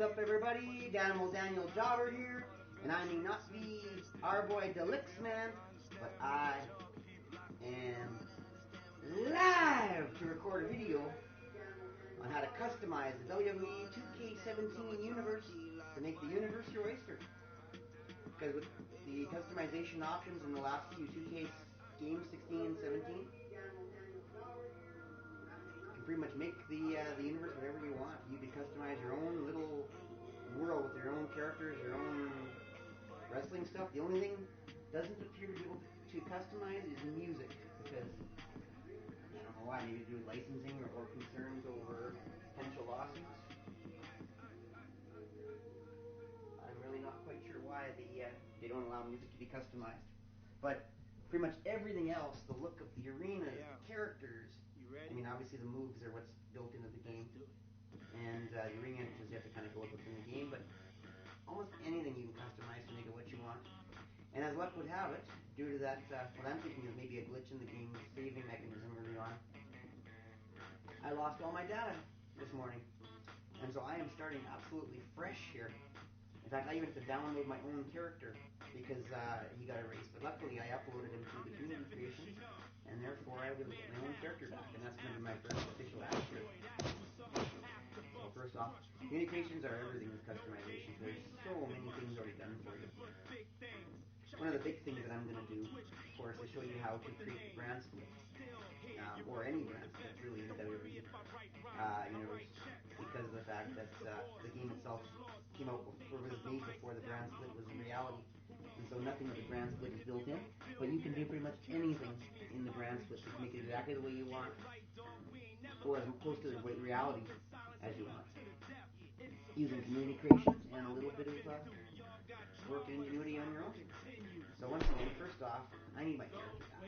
up, everybody? Danimal Daniel Jobber here, and I may not be our boy Deluxe Man, but I am live to record a video on how to customize the WWE2K17 universe to make the universe your oyster. Because with the customization options in the last few 2K games, 16 and 17, you can pretty much make the universe whatever you want. You can customize your own little world with your own characters, your own wrestling stuff. The only thing doesn't appear to be able to customize is music, because I don't know why, maybe to do with licensing or concerns over potential lawsuits. I'm really not quite sure why they don't allow music to be customized. But pretty much everything else, the look of the arena, the characters, I mean, obviously the moves are what's built into the game, and the ring entrances you have to kind of go with within the game, but almost anything you can customize to make it what you want. And as luck would have it, due to that, what I'm thinking is maybe a glitch in the game's saving mechanism early on, I lost all my data this morning, and so I am starting absolutely fresh here. In fact, I even had to download my own character because he got erased. But luckily, I uploaded him to the community creations, and therefore I was able to get my own character back, and that's going to be my first official act here. So first off, communications are everything with customization. There's so many things already done for you. One of the big things that I'm going to do, of course, is show you how to create the brand split, or any brand split really in the WWE universe, because of the fact that the game itself came out before, was made before the brand split was a reality, and so nothing of the brand split is built in. But you can do pretty much anything in the brand split. You can make it exactly the way you want, or as close to the reality as you want, using community creations and a little bit of work and ingenuity on your own. So once again, first off, I need my character back.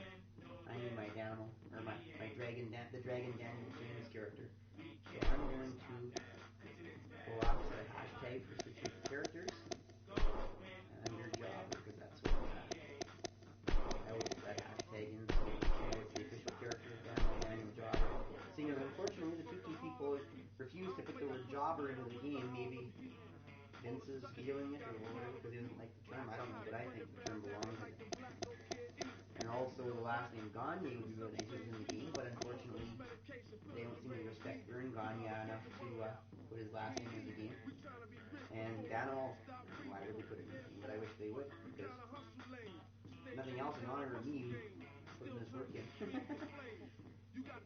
I need my Danimal, or the Dragon Daniel James character. So I'm going to go off to the hashtag for switching characters, and under Jobber, because that's what I will put that hashtag in, so it's the official character of Danimal Jobber. Seeing as unfortunately the 2K people refuse to put the word Jobber into the game, maybe Vince is stealing it or whatever because he doesn't like the term. I don't know, but I think the term belongs in it. And also the last name Gagne would be really nice in the game, but unfortunately they don't seem to respect Vern Gagne enough to put his last name in the game. And Danimal, why would they put it in the game? But I wish they would, because nothing else in honor of me putting this work in.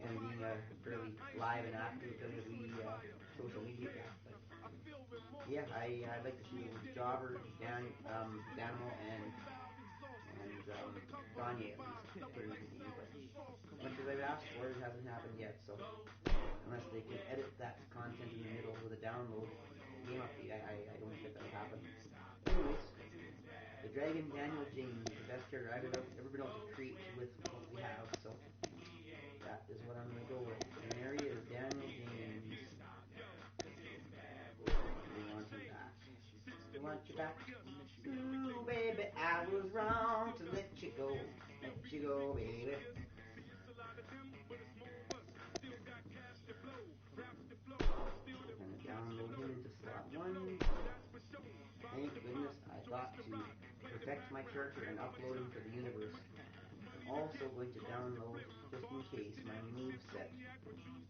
And being a fairly live and active WWE social media guy. But yeah, I'd like to see the Jobber, Danimal, and Gagne at least put in the game. But as much as I've asked for it, it hasn't happened yet. So unless they can edit that content in the middle with a download game update, I don't think that'll happen. Anyways, the Dragon Daniel James is the best character I've ever been able to create with what we have. So that is what I'm going to go with. And there he is, Daniel James. We want you back. We want you back. Ooh, baby, I was wrong to let you go. Let you go, baby. I'm going to download him into slot 1. Thank goodness I thought to perfect my character and upload him to the universe. I'm also going to download, just in case, my move set.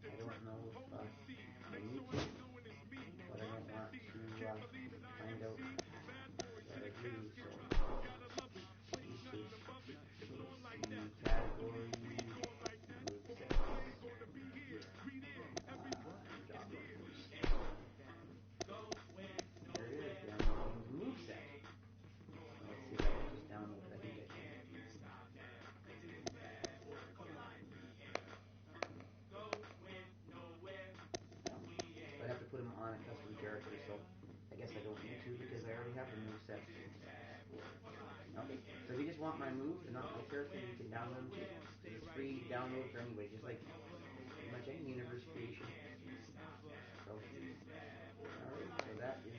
I don't know if I need to, but I don't want to find out that I do, so category move set. There it is, move set. Let's see if I can just download it. I think I can. I'd have to put him on a custom character, so I guess I don't need to because I already have the move set. Okay, so if you just want my moves and not my character, you can download them too. It's free download for anybody, just like pretty much any universe creation. So, alright, so that is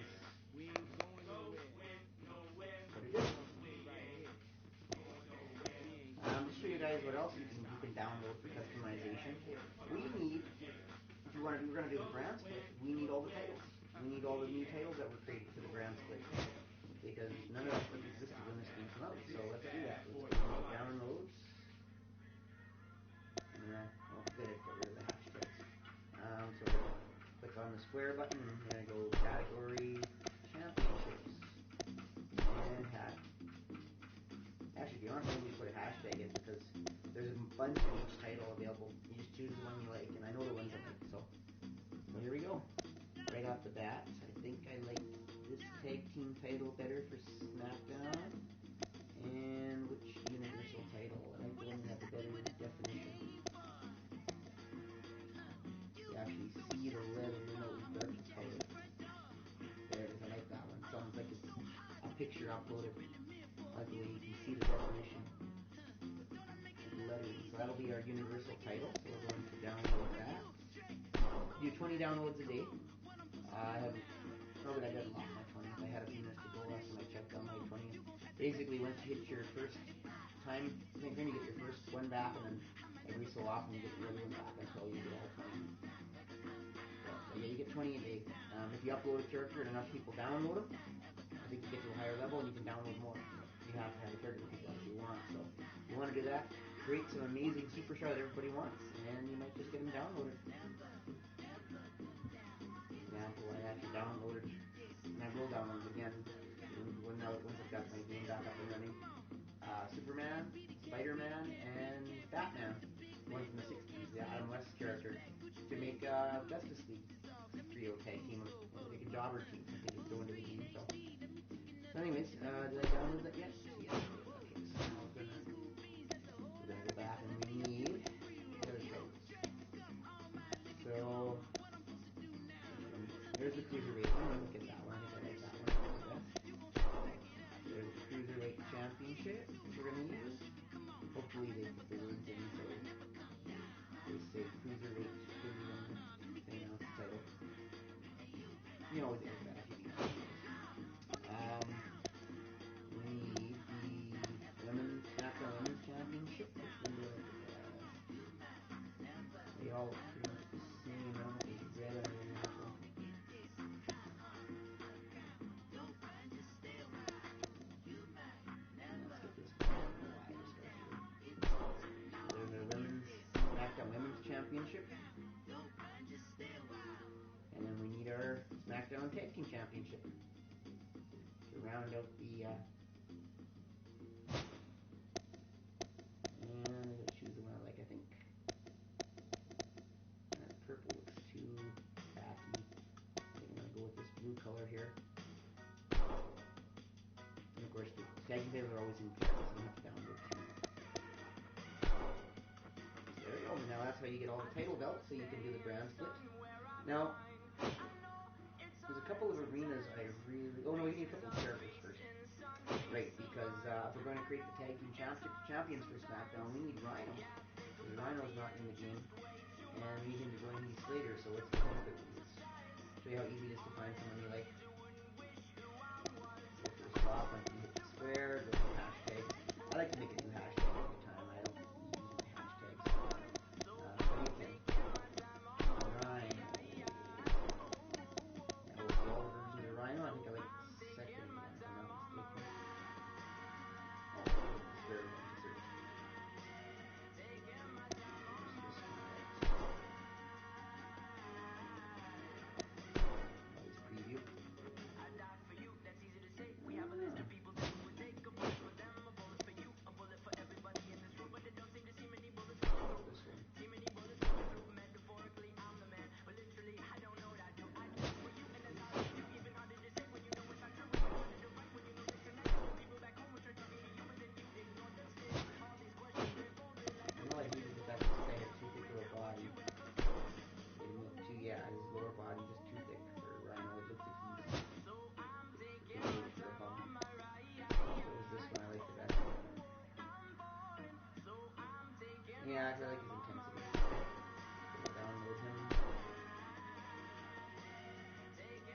what it is. Just show you guys what else you can download for customization. We need, if we're going to do the brand split, we need all the titles. we need all the new titles that were created for the brand split, because none of that stuff existed when this game came out. So let's do that. Let's go to downloads. Oh, good, get rid of the hashtags. So click on the square button and go category championships and hat. Actually, if you want, maybe put a hashtag in, because there's a bunch of each title available. You just choose the one you like, and I know the ones I like. So here we go. Right off the bat, I think I like this tag team title better for SmackDown. And which Universal title? I like the one that had the better definition. You actually see the letter, even though it's dark color. There it is, I like that one. Sounds like it's a picture uploaded. I like the way you can see the definition. The lettering. So that'll be our Universal title. So we're going to download that. Do 20 downloads a day. I haven't, probably I didn't lock my 20th. I had a few minutes to go last time I checked on my 20th. Basically, once you hit your first time, then you get your first one back, and then every so often you get the other one back until you get all 20. So yeah, you get 20 a day. If you upload a character and enough people download them, I think you get to a higher level and you can download more. You have to have a character that people actually want. So if you want to do that, create some amazing superstar that everybody wants, and you might just get them downloaded. Example, I actually downloaded, and I will download it again once I've got my game back up and running. Superman, Spider-Man, and Batman, one from the 60s, the Adam West character, to make Justice League trio tag team, like a jobber team, so they could go into the game. So anyways, did I download that yet? Yes. Okay, so now we're gonna go back and we need the other titles. So there's the Cruiserweight one. Look at that one. I think I like that one the best. There's the Cruiserweight Championship we're going to use. Hopefully they put the words in so they say Cruiserweight for the thing else title. You can always edit that if you need. We need the SmackDown Women's Championship. Which one do I like the best? They all pretty much the same. I don't know if there's red on the example. Women's Championship, and then we need our SmackDown Tag Team Championship to round out the and I'm going to choose the one I like. I think that purple looks too tacky. I think I'm going to go with this blue color here, and of course the tag team tables are always in pairs, so you have to download two. There we go. Now that's how you get all the title belts, so you can do the brand split. Now, there's a couple of arenas I really... Oh no, we need a couple of characters first. Right, because if we're going to create the tag team champions for SmackDown, we need Rhino. Because Rhino's not in the game, and we need him to join Heath Slater, so let's get him quickly. Let's show you how easy it is to find someone you like. Go for the swap, I can hit the square, go to the hashtag. I like to make a new hashtag every time. I don't use my hashtags. So you can. Rhino. Now we'll see all the versions of Rhino. I think I like the second one, if I'm not mistaken. Oh, the third one. Preview. We have a list of people that would take a bullet for them, a bullet for you, a bullet for everybody in this room, but they don't seem to see many bullets coming through. See many bullets coming through. Metaphorically, I'm the man, but literally, I don't know what I do. I do for you, and that's hard to do. Even harder to say when you know it's not true. When you did it right, when you know it's connected. People back home are trying to be you, and then you ignore them still. All these questions, they folded like you. I hated the fact that this guy had too thick of a body. Yeah, his lower body just too thick for Rhino. It looks like he's too big for a bum. So it was this one I like the best. Yeah, I feel like his intensity. We'll download him.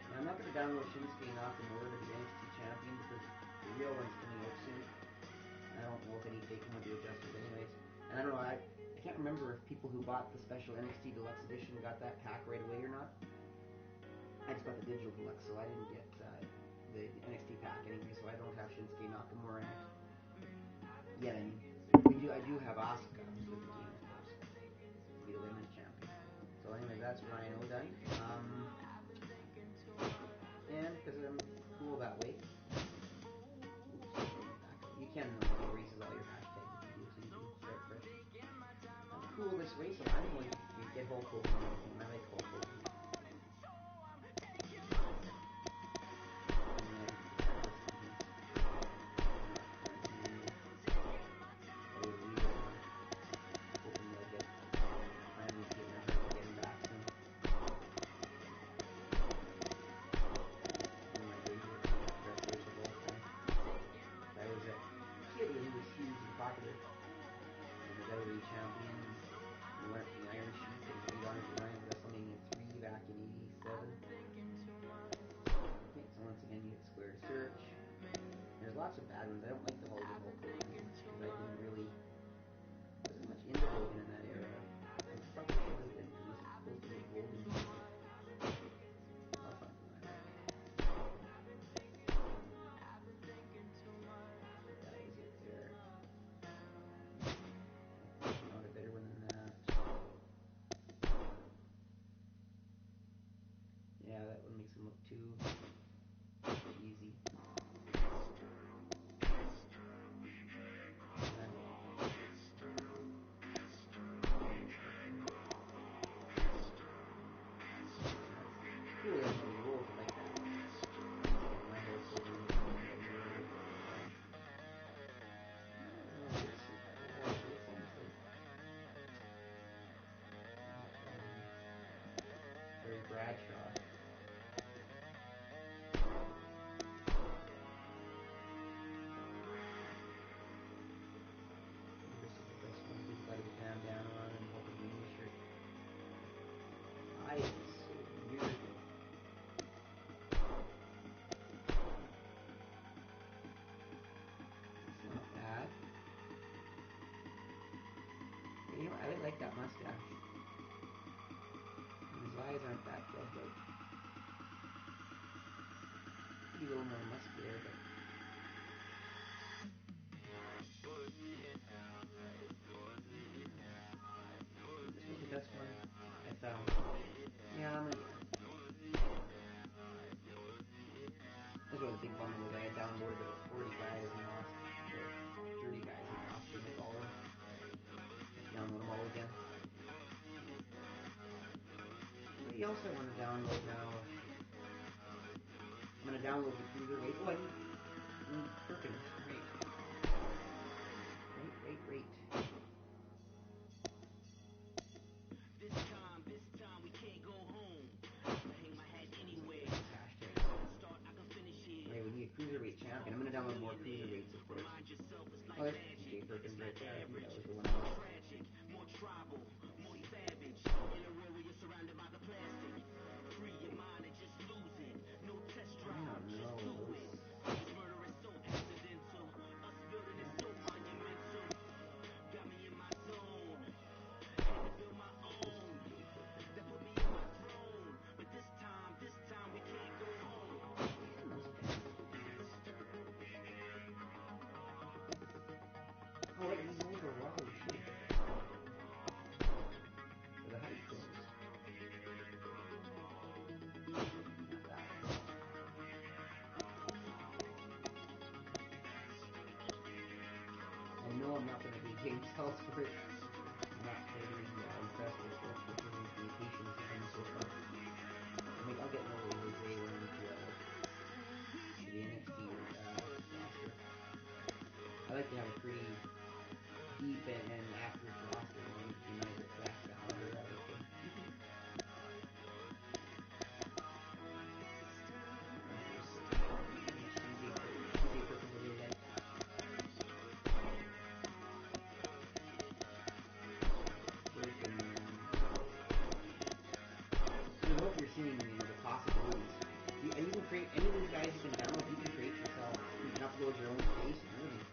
Now, I'm not going to download Shinsuke Nakamura to be NXT champion because the real one's coming out soon. I don't know if they come and do it justice anyways. And I don't know, I can't remember if people who bought the special NXT Deluxe Edition got that pack right away or not. I just got the digital deluxe, so I didn't get the NXT pack anyway, so I don't have Shinsuke Nakamura in it. Yet, I mean, I do have Asuka with the team, of course, to be the women's champion. So anyway, that's Rhino done. And because I'm cool that way, you can erase all your hashtags if you do, so you can start fresh. I'm cool this way, so I'm going to get Hulk Hogan. I like Hulk Hogan. Champion, he went the Iron Sheik and beat on his line at WrestleMania 3 back in '87. Okay, so once again you hit square to search. There's lots of bad ones. I don't like the Hogan Hulk Hogan because wasn't much into Hogan in that era. I probably should have been. He was supposed to be Hogan. I'll find that. That was it there. Not a better one than that. Yeah, that one makes him look too easy. Cool, that's really cool like that. My hair so Terry Bradshaw. This is the best one. He's got his bandana on and holding the new shirt. I am so weird. It's not bad. You know, I like that mustache. And his eyes aren't that drugged out. Maybe a little more muscular, but this was the best one I found. Yeah, I'm gonna get it. This was a big bummer was I had downloaded about 40 guys and lost, or 30 guys and lost them like all of them. Download them all again. What else I want to download now? I'm going to download the Cruiserweight. Oh, I need Perkins. Great. This time we can't go home. Hang my head anyway. Okay, we need a Cruiserweight champion. I'm going to download more Cruiserweights, of course. Oh, that's TJ Perkins right there. I think that was the one I was. More tribal, more savage. In a real where you're surrounded by the plastic. Free your mind and just lose it. No test drive, just do it. This murder is so accidental. Us building is so monumental. Got me in my zone. Had to build my own. That put me in my throne. But this time we can't go home. Oh, wait, he's over. Wow, shit. For the hype things. I know I'm not going to be James Ellsworth. I'm not totally impressed with the communications of him so far. I mean, I'll get more Jose when we go to the NXT roster. I like to have a pretty deep and accurate roster when United back down under that. Okay. I hope you're seeing the possibilities. And you can create any of these guys you can download. You can create yourself. You can upload your own face and everything.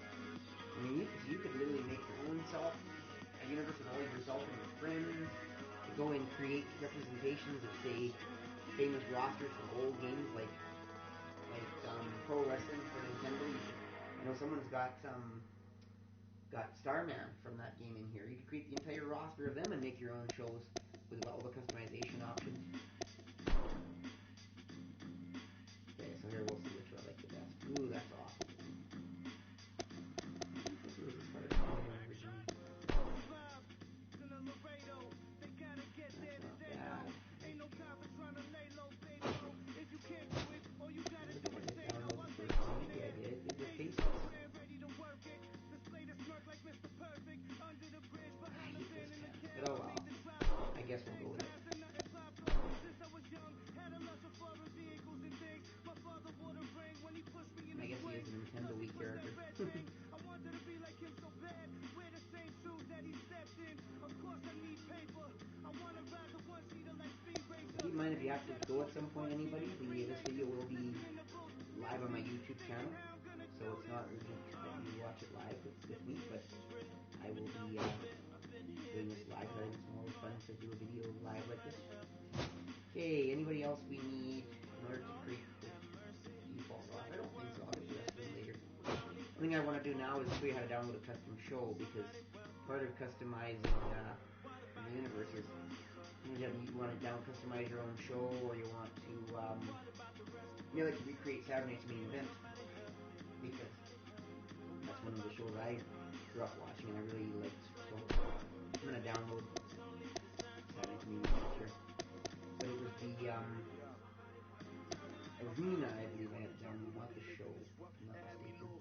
I mean, you could literally make your own self a universe of all yourself and your friends to go and create representations of, say, famous rosters from old games like pro wrestling for Nintendo. I know someone's got Starman from that game in here. You could create the entire roster of them and make your own shows with all the customization options. Okay, so here we'll see which one I like the best. Ooh, that's awesome. Oh well, I guess we'll go with it. I guess he is a Nintendo Wii character. Keep in mind, if you have to go at some point, anybody, this video will be live on my YouTube channel, so it's not urgent that you watch it live with me, but I will be doing this live. I think it's more fun to do a video live like this. Okay, anybody else we need in order to create the default roster? I don't think so. I'll get the rest of them later. One thing I want to do now is show you how to download a custom show, because part of customizing the universe is you want to customize your own show, or you want to like to recreate Saturday Night's Main Event, because that's one of the shows I grew up watching and I really liked. So I'm going to download Saturday Night's Main Event here. But it was the arena, I believe I had downloaded, not the show. I'm not mistaken.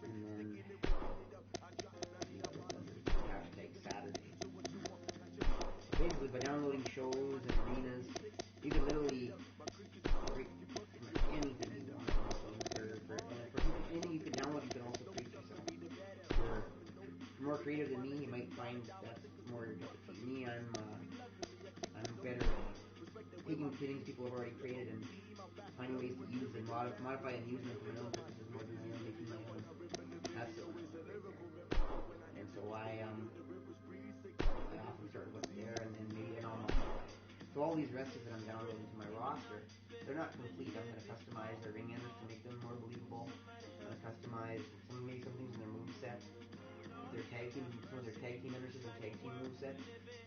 And then hashtag Saturday. Basically, by downloading shows and arenas, you can literally create anything you want. For anything you can download, you can also create yourself. If you're more creative than me, you might find that's more your cup of tea. Me, I'm better at taking things people have already created and finding ways to use and modify and use them for my own purposes more than I am making my own. That's the one right there. And so I often start with what's there and maybe I'll modify. So all these wrestlers that I'm downloading to my roster, they're not complete. I'm going to customize their ring ends to make them more believable. I'm going to customize some things in their moveset. Some of their tag team members in their tag team moveset.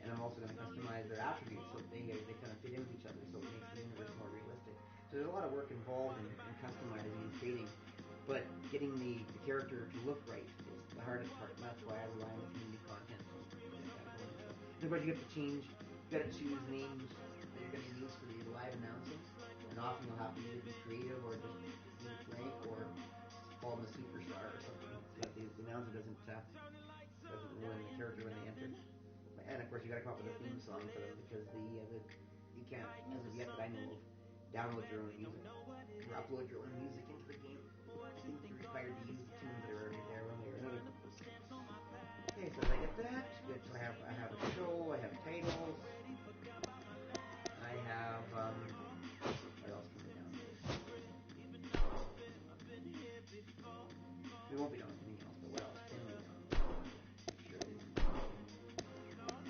And I'm also going to customize their attributes so that they kind of fit in with each other, so it makes the universe more realistic. So there's a lot of work involved in customizing and creating, but getting the character to look right is the hardest part, and that's why I rely on the community content to get that going. So, of course, you have to change. You got to choose names that you're going to use for the live announcing, and often you'll have to either be creative or just leave it blank or call them a superstar or something, so that the announcer doesn't ruin the character when they enter. And of course, you got to come up with a theme song for them, because you can't, as of yet that I know of, download your own music or upload your own music into the game. I think you're required to use the tunes that are already there one way or another. Okay, so I get that. Good. So I have a show. I have titles. I have what else can we download? We won't be downloading anything else, but what else can we download? Sure it is.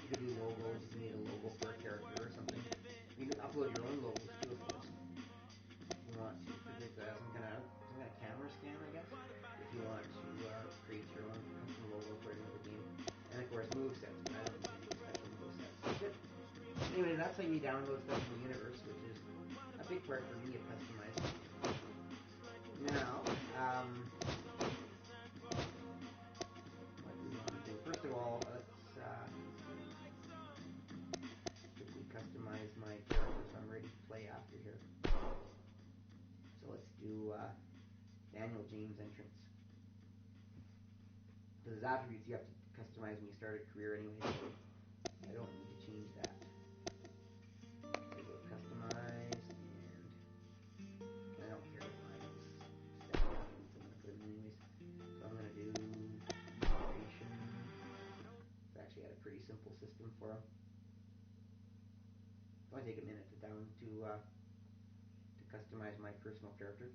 You could do logos. You can need a logo for a character or something. You can upload your own logos too, of course. If you want to create some kind of camera scan, I guess. If you want to create your own custom logo for another game. And of course, movesets, but I don't need any special movesets. That's it. Anyway, that's how you download stuff from the universe, which is a big part for me of customizing. Now, what do we want to do? First of all, let's quickly customize my character so I'm ready to play after here. So let's do Daniel James entrance. Because his attributes you have to customize when you start a career anyway, so I don't need to change that. So go customize, and I don't care what my set attributes, I'm going to put them anyways. So I'm going to do creation. I've actually had a pretty simple system for them. It'll only take a minute to customize my personal character.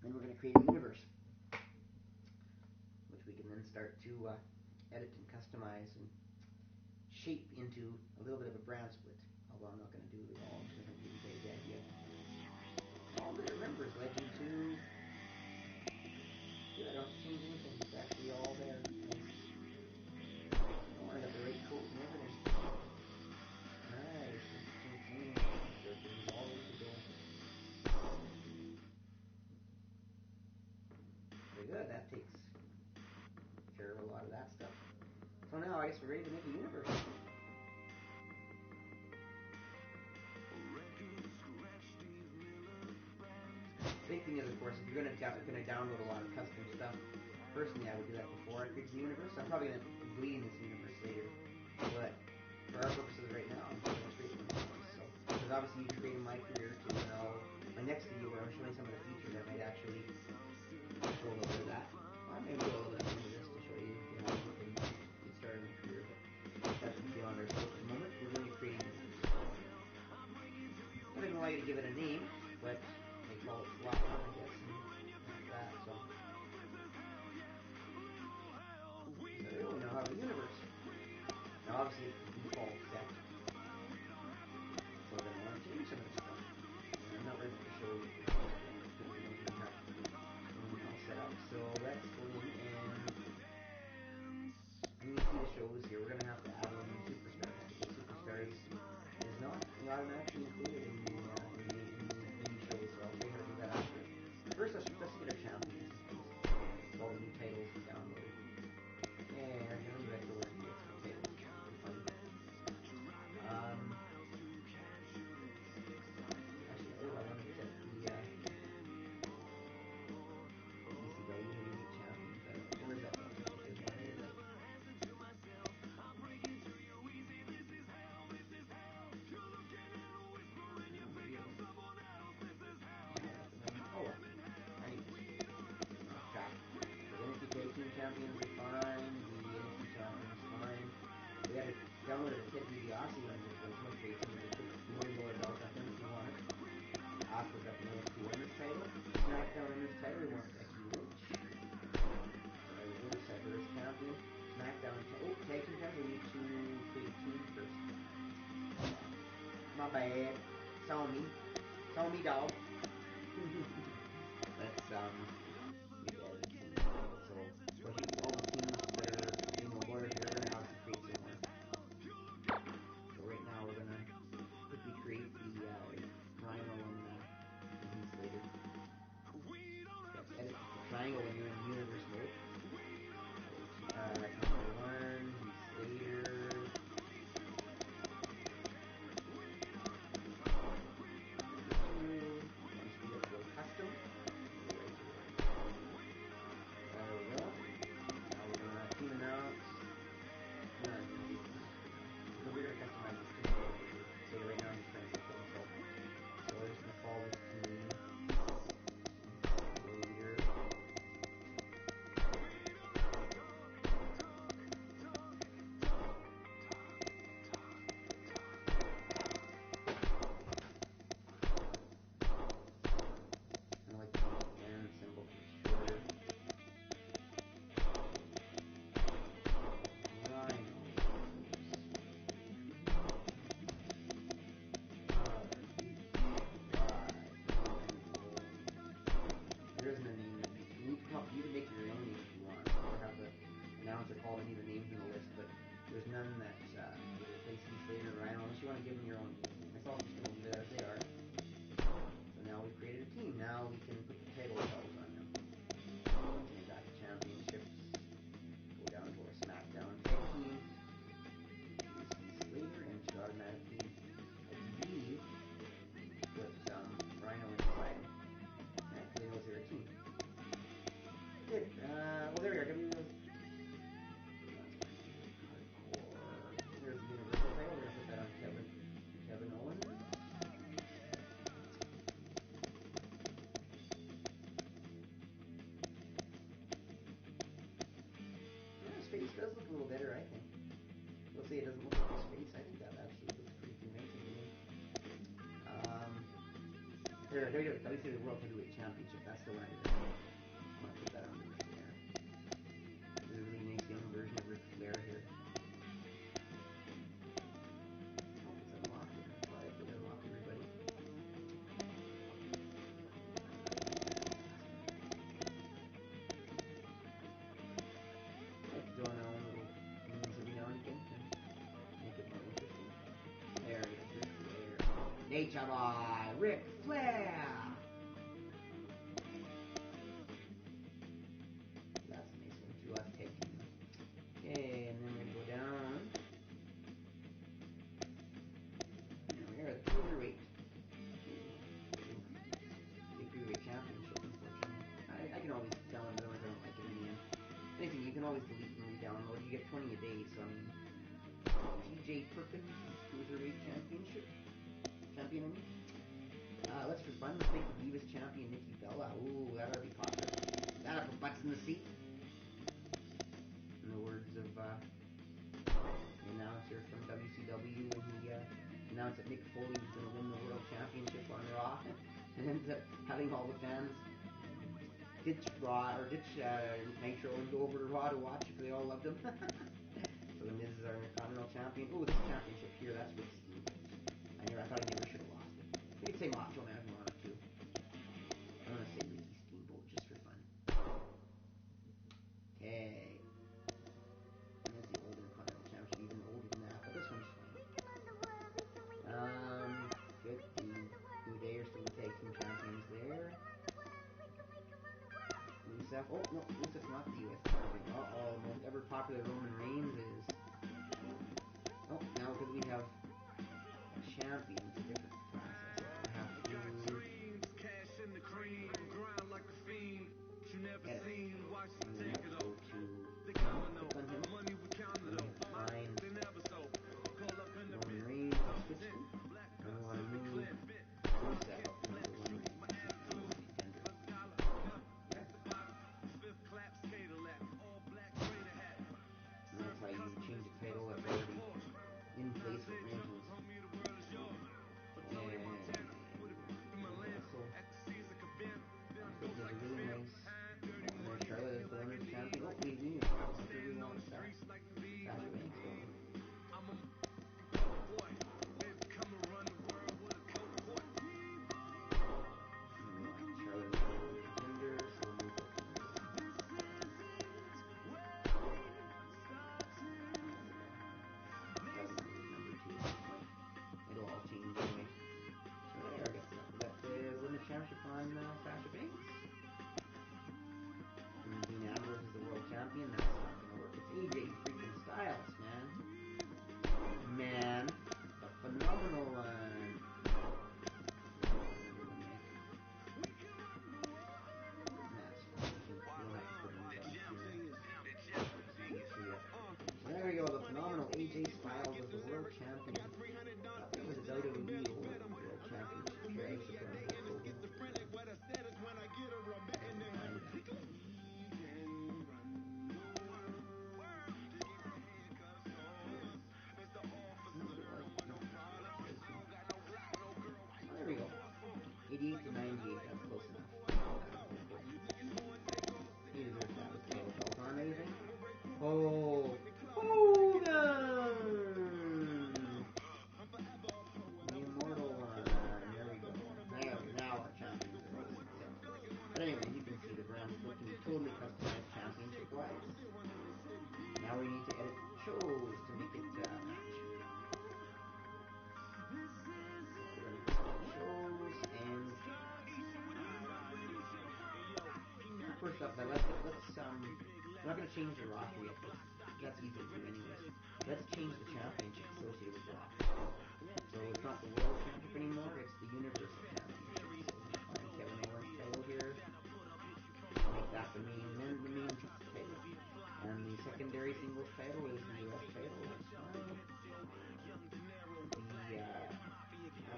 Then we're going to create a universe, which we can then start to edit and customize and shape into a little bit of a brand split. Although I'm not going to do it all because I'm giving you the idea. All that it remembers, Legend 2. Yeah, I don't change anything. It's actually all there. Nice. Oh, I got the right coat and everything. Nice. It's all ready to go. Very good. That takes care of a lot of that stuff. So now I guess we're ready to make a universe. Big thing is, of course, if you're going to download a lot of custom stuff, personally I would do that before I create the universe. I'm probably going to be bleeding this universe later, but for our purposes right now, I'm going to create the universe. So, because obviously you can create in my career too, and my next video where I'm showing some of the features, I might actually show a little bit of that. Or maybe do a little bit of this to show you, how you can get started in your career, but that's beyond our scope at the moment. We're going to create a universe. I don't know why to give it a name, but they call it slot one, I guess, and like that, so. There we now have a universe. Now obviously it's the default set. So then I want to change some of this stuff. And I'm not ready to show you this stuff yet, because we don't even have everything all set up. So let's go in and you see the shows here. We're going to have to add in Superstars, because Superstars is not automatically included in the shows, so I'll show you how to do that after. First, let's get our champions, all the new titles we downloaded. And I can remember where to get some titles. Funny. Actually, I want to set the ECW Heavyweight Champions. Where's that one? Champions are fine, the NXT champions fine. We had to download a Ted DiBiase one before someone creates him. Put $1 million belt on him if you want it. Asuka got the NXT women's title. SmackDown women's title, we want Becky Lynch. Ringside versus champion. SmackDown, tag team champion, we need to create a team first. My bad. Saw me, dog. Let's, we added a team. So, all the teams that are in the order here are going to have to create some more. So right now we're going to quickly create the Rhino and Heath Slater. Let's edit the triangle when you're in universe mode. Number 1, Heath Slater. Number 2, once we go custom. Team announce. No, we're going to customize this team. So right now I'm just trying to get them. So we're just going to follow this team. Leader. I like the band symbol shorter. There isn't a name. You can make your own name if you want, or have the announcer call any of the names in the list, but there's none that replace Heath Slater or Rhino unless you want to give them your own name. Myself, I'm just going to leave it as they are. So now we've created a team. Now we can put the title belts on them. Change back to championships. Go down to our SmackDown tag team. Use Heath Slater and should automatically, I believe, put Rhino inside him. They know they're a team. Good. Well, there we are. There's the universal title. We're going to put that on Kevin Owens. His face does look a little better, I think. Let's say it doesn't look like his face. I think that actually looks pretty convincing to me. There, WCW World Heavyweight Championship. That's the one I want to put that on there. This is a really nice young version of Ric Flair. air here. Oh, it's unlocked. I thought I could unlock everybody. I like throwing our own little things every now and again to make it more interesting. There he is, Ric Flair. Nature Boy, Ric Flair! That's a nice one too, let's take him. Okay, and then we're going to go down. And we're at the Cruiserweight. The Cruiserweight Championship, unfortunately. I can always tell them, otherwise I don't like it in the end. Anything, you can always delete and re-download. You get 20 a day, so I mean... TJ Perkins, Cruiserweight Championship. Champion, I mean. Let's for fun, let's make the Divas Champion Nikki Bella. Ooh, that ought to be popular. That'll put butts in the seat. In the words of the announcer from WCW, when he announced that Mick Foley was going to win the World Championship on Raw, and ends up having all the fans ditch Raw or ditch Nitro and go over to Raw to watch because they all loved him. So the Miz is our Intercontinental Champion. Oh, this championship here, that's Rick Steamboat. I thought he never should have lost it. You could say Macho Man if you wanted to. I'm going to say Ricky Steamboat just for fun. Okay. And there's the old Intercontinental Championship, even older than that, but this one's fine. Good. The Day are still the tag team champions there. Rusev. Oh, no, Rusev's not the U.S. champion. Uh-oh, the most ever popular Roman Reigns is. Oh, now because we have a champion, it's a different process. I have to cash in the cream, grind like a fiend. You never seen, watch it take it over. Click on him, and we have to find Roman Reigns, switch him, and we want to move Rusev up to number one. That's how you change the title that's already in place with rankings. And also, there's a really nice Charlotte as the women's champion. Oh, we knew it. We want Sasha Banks, don't we? Championship on Sasha Banks. And Dean Ambrose is the world champion. That's not going to work. It's AJ freaking Styles, man. The phenomenal one. So there we go. The phenomenal AJ Styles is the world champion. I think it was a WWE World Championship here. I used to put on Hulk Hogan. There we go. 88 to 98, that's close enough. He deserves to have his title belt on, anything? Oh, Hogan! The immortal one. There we go. Now our champions are all set. But anyway, you can see the brand's looking totally customized championship-wise. Now we need to edit shows to make it match. First up, let's I'm not going to change the roster yet, because that's easy to do anyways. Let's change the championship associated with the roster. So it's not the World Championship anymore, it's the Universal Championship. So we're going to find Kevin Owens' title here, make that the main title. And the secondary singles title is the US title, that's fine. That's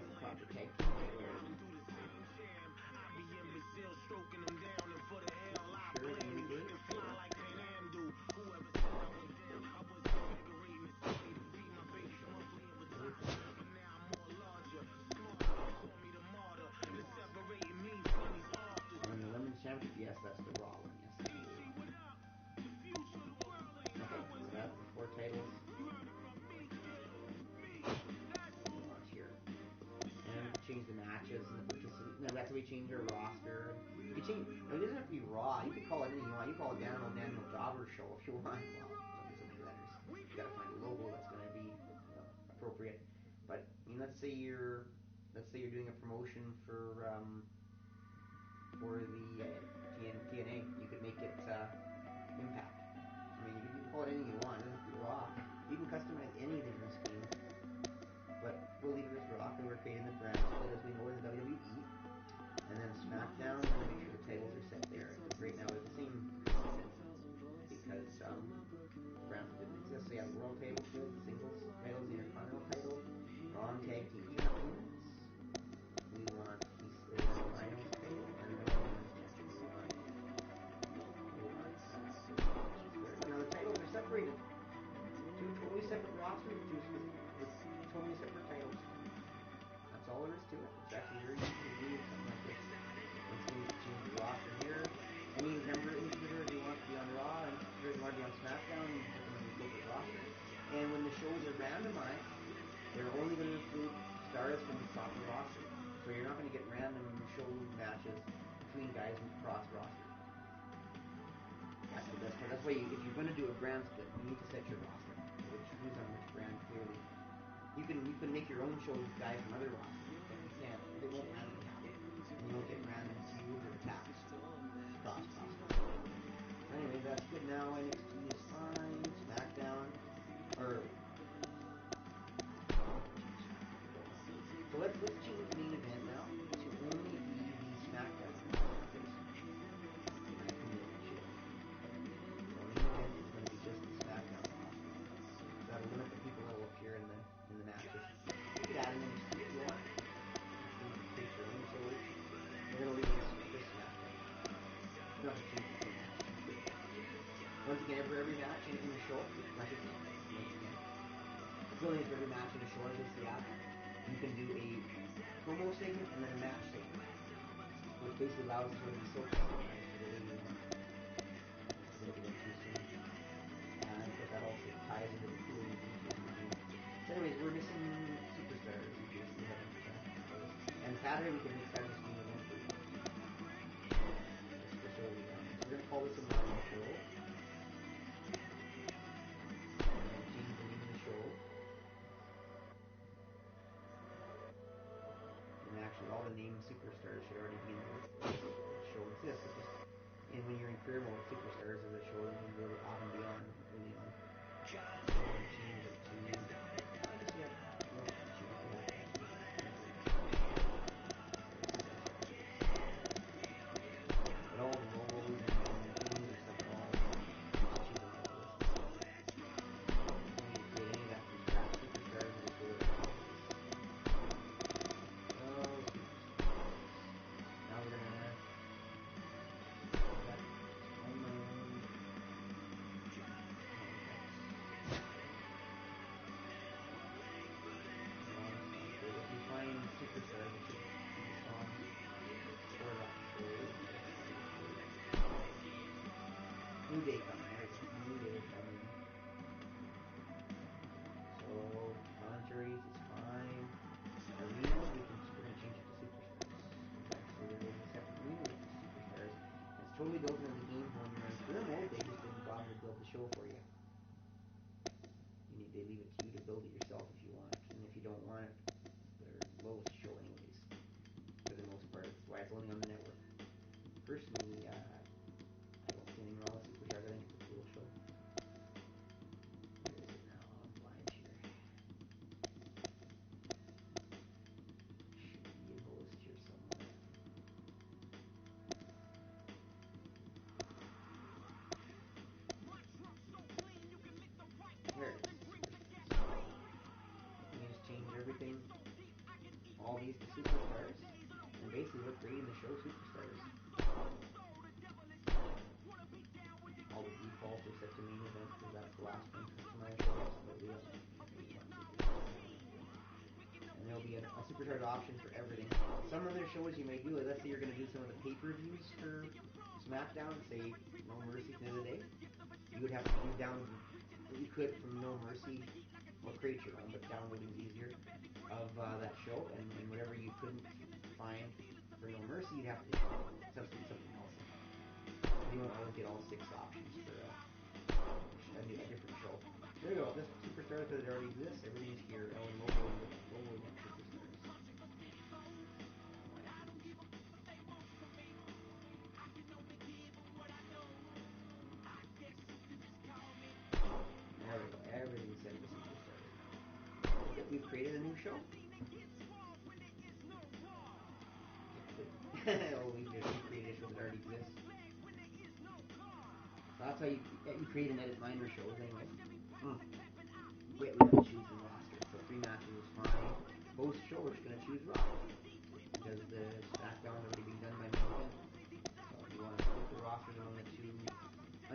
the proper tag team title. Sure, any date. you change our roster. You change. It doesn't have to be Raw. You can call it anything you want. You call it Danimal Jobber Show if you want. Well, don't be so many letters. You gotta find a logo that's gonna be appropriate. But let's say you're doing a promotion for the TNA. You could make it Impact. I mean, you can call it anything you want. It doesn't have to be Raw. You can customize anything in this game. But we'll leave it as Raw, and we're creating the brand split as we know in the WWE. And then SmackDown, we're going to make sure the titles are set there. Because right now they're the same. Because brand split didn't exist. So yeah, the World Table Split, the Singles titles, the Intercontinental title, Raw and Tag Team Champions. We want the Rhino's title, and then we want now the titles are separated. Two totally separate rosters, two totally separate titles. That's all there is to it. It's actually very easy to do something like this. Let's change the roster here. Any computers you want to be on Raw and computers you want to be on SmackDown, you put them on the appropriate roster. And when the shows are randomized, they're only going to include stars from the top of the roster. So you're not going to get random show matches between guys who cross rosters. That's the best part. That's why if you're going to do a brand split, you need to set your roster. Who's on which brand clearly. You can make your own show with guys from other rosters, but you can't. It won't randomly happen, and you won't get random feuds or attacks cross rosters. So anyway, that's good. Now NXT is fine. SmackDown, so let's change the main event now to only be the SmackDown. That'll limit the people that will appear in the matches. You could add an NXT if you want. Take your own shows. We're gonna leave this SmackDown. You don't have to change the two matches. Once again, for every match in the show, once again, it's only for every match in the show, just the app, you can do a promo segment and then a match segment, which basically allows us to be so customized to the way we want. I didn't get too soon. But that also ties into the cooling features of the game. So anyways, we're missing superstars in case we haven't noticed. And Saturday we can make Saturday stream again for you. That's the show we have. So we're going to call this a normal show. And change the name of the show. And actually all the named superstars should already be in the list. The show exists. It just, and when you're in career mode, superstars of the show, then you go off and beyond early on. So I'm going to change it to but all the logos and things and stuff are all choose on the list. Don't create any of that from scratch. Superstars of the show. Now we're going to superstars, it should be the songs for that show. New Day coming, there we go. New Day coming. So commentaries is fine. Arenas, we're going to change it to superstars. Okay, so there is a separate arena with superstars. It's totally built into the game when you're in career mode. They just didn't bother to build the show for you. They leave it to you to build it yourself if you want, and if you don't want it, they're lowest show anyways. For the most part, it's why it's only on the network. Personally, I don't see anything wrong with Superstars. I think it's a cool show. Where is it now? I'm blind here. Should be in the list here somewhere. There it is. You just change everything, all these to superstars, and basically we're creating the show Superstars. All the defaults are set to main event because that's the last one customized show, but we have and there'll be a superstars option for everything. Some other shows you may do, like let's say you're going to do some of the pay-per-views for SmackDown, say No Mercy the other day, you would have to download. You could from No Mercy, or create your own, but downloading is easier, of that show, and whatever you couldn't find for No Mercy, you'd have to substitute something else. You won't always get all 6 options for a different show. There you go. This Superstars, because it already exists, everything's here. Ellen Lobo next Superstars. There we go. Everything's set to Superstars. We've created a new show. Oh, we created a show that already exists. So that's how you create and edit minor shows anyway. Wait, we have to choose the roster. So 3 matches is fine. Host show, we're just going to choose roster. Because the SmackDown is already being done by main event. So if you want to split the rosters among the 2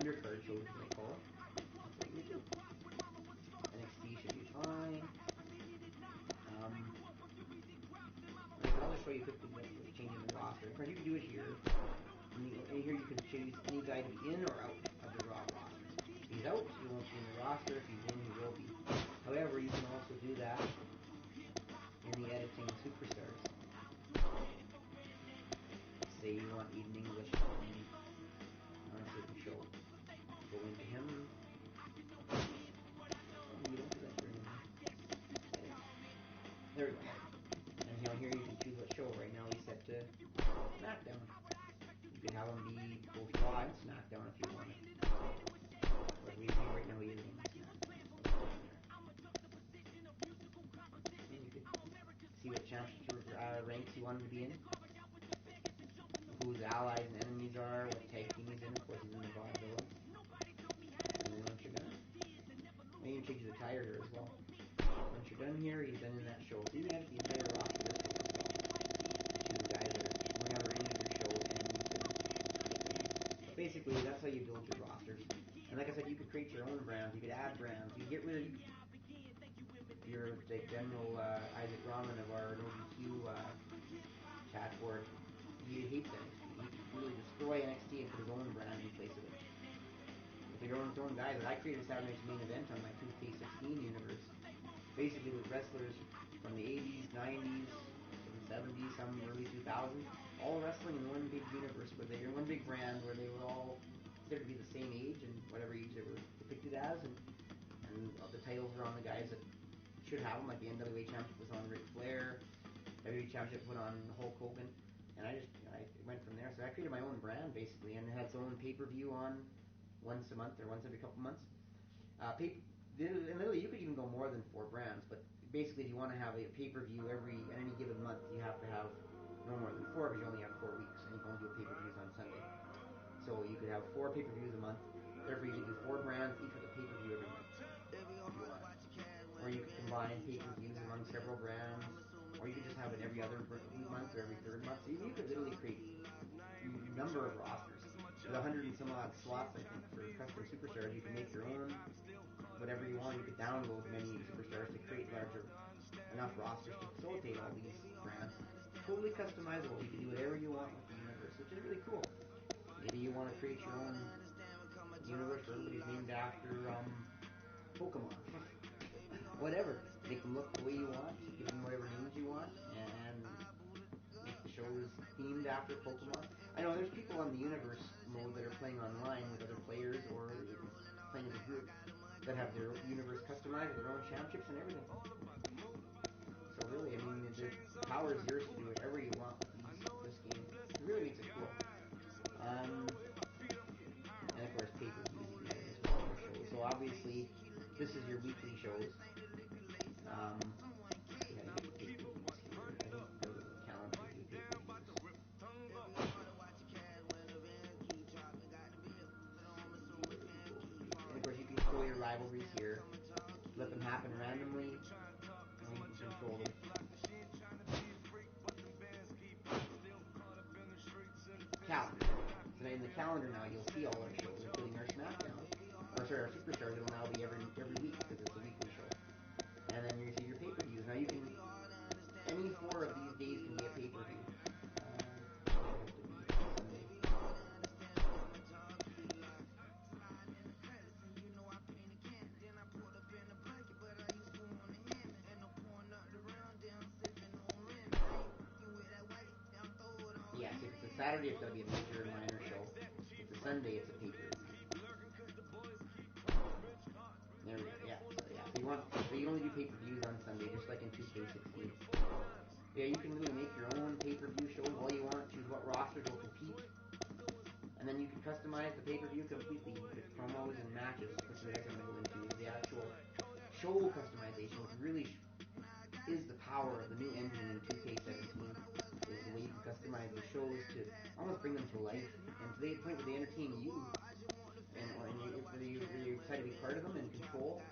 undercard shows, as they call it, that's what we do. NXT should be fine. I'll just show you quickly what's changing the roster. Of course, you can do it here. And here you can choose any guy to be in or out of the Raw roster. If he's out, he won't be in the roster. If he's in, he will be. However, you can also do that in the editing Superstars. Say you want Eden English on a certain show. Go into him. Oh, you don't do that for anyone. There we go. And here you can choose what show. Right now he's set to SmackDown. You can have him be both Raw and SmackDown if you want it. But we think right now he is on SmackDown. And you could see what championship ranks you want him to be in. Who his allies and enemies are, what tag team he's in. Of course he's in the Vaudeville. And then once you're done, you can change the attire here as well. Once you're done here, he's done in that show. So you can edit the entire roster this way as well. Choose the guys that are whenever any of your show ends. But basically, that's how you build your rosters. And like I said, you could create your own brands. You could add brands. You could get rid of your General Isaac Rahman of our NoBQ chat board. He hates NXT. He could really destroy NXT and put his own brand in place of it. If they're his own guys, I created Saturday Night's Main Event on my 2K17 universe. Basically with wrestlers from the 80s, 90s, the 70s, some early 2000s, all wrestling in one big universe where they were one big brand where they were all considered to be the same age and whatever age they were depicted as, and the titles were on the guys that should have them, like the NWA Championship was on Ric Flair, WWE Championship went on Hulk Hogan, and I went from there. So I created my own brand basically, and it had its own pay-per-view on once a month or once every couple months. And literally, you could even go more than 4 brands, but basically, if you want to have a pay-per-view at any given month, you have to have no more than 4 because you only have 4 weeks, and you can only do pay-per-views on Sunday. So you could have 4 pay-per-views a month. Therefore, you could do 4 brands, each with a pay-per-view every month, if you want. Or you could combine pay-per-views among several brands, or you could just have it every other month or every 3rd month. So you could literally create a number of rosters. With 100 and some odd slots, I think, for custom superstars, you can make your own. Whatever you want, you could download many superstars to create enough rosters to facilitate all these brands. Totally customizable. You can do whatever you want with the universe, which is really cool. Maybe you want to create your own universe where everybody's named after Pokemon. Whatever. Make them look the way you want, give them whatever names you want, and make the shows themed after Pokemon. I know there's people on the universe mode that are playing online with other players or playing as a group that have their universe customized with their own championships and everything. So really, I mean, the power is yours to do whatever you want with this game. It really makes it cool. And of course, pay-per-views you can get as well for shows. So obviously, this is your weekly shows. Yeah, you get the pay-per-views here. I think the calendar will do pay-per-views. And of course, you can control your rivalries here. Let them happen randomly, and you can control them. Calendar. So in the calendar now, you'll see all our shows, including our SmackDown. Our Superstars. It'll now be every week because it's a weekly show. And then you see your pay-per-views. Now you can, any 4 of these days can be a pay-per-view. Saturday it's got to be a major and minor show. If it's a Sunday, it's a pay-per-view. There we go. Yeah. So you only do pay-per-views on Sunday, just like in 2K16. Yeah, you can really make your own pay-per-view shows all you want. Choose what rosters will compete, and then you can customize the pay-per-view completely with promos and matches, which we're going to go into. The actual show customization, which really is the power of the new engine in 2K17, is the way you can customize the shows to almost bring them to life, and to the point where they entertain you, and whether you're excited to be part of them and control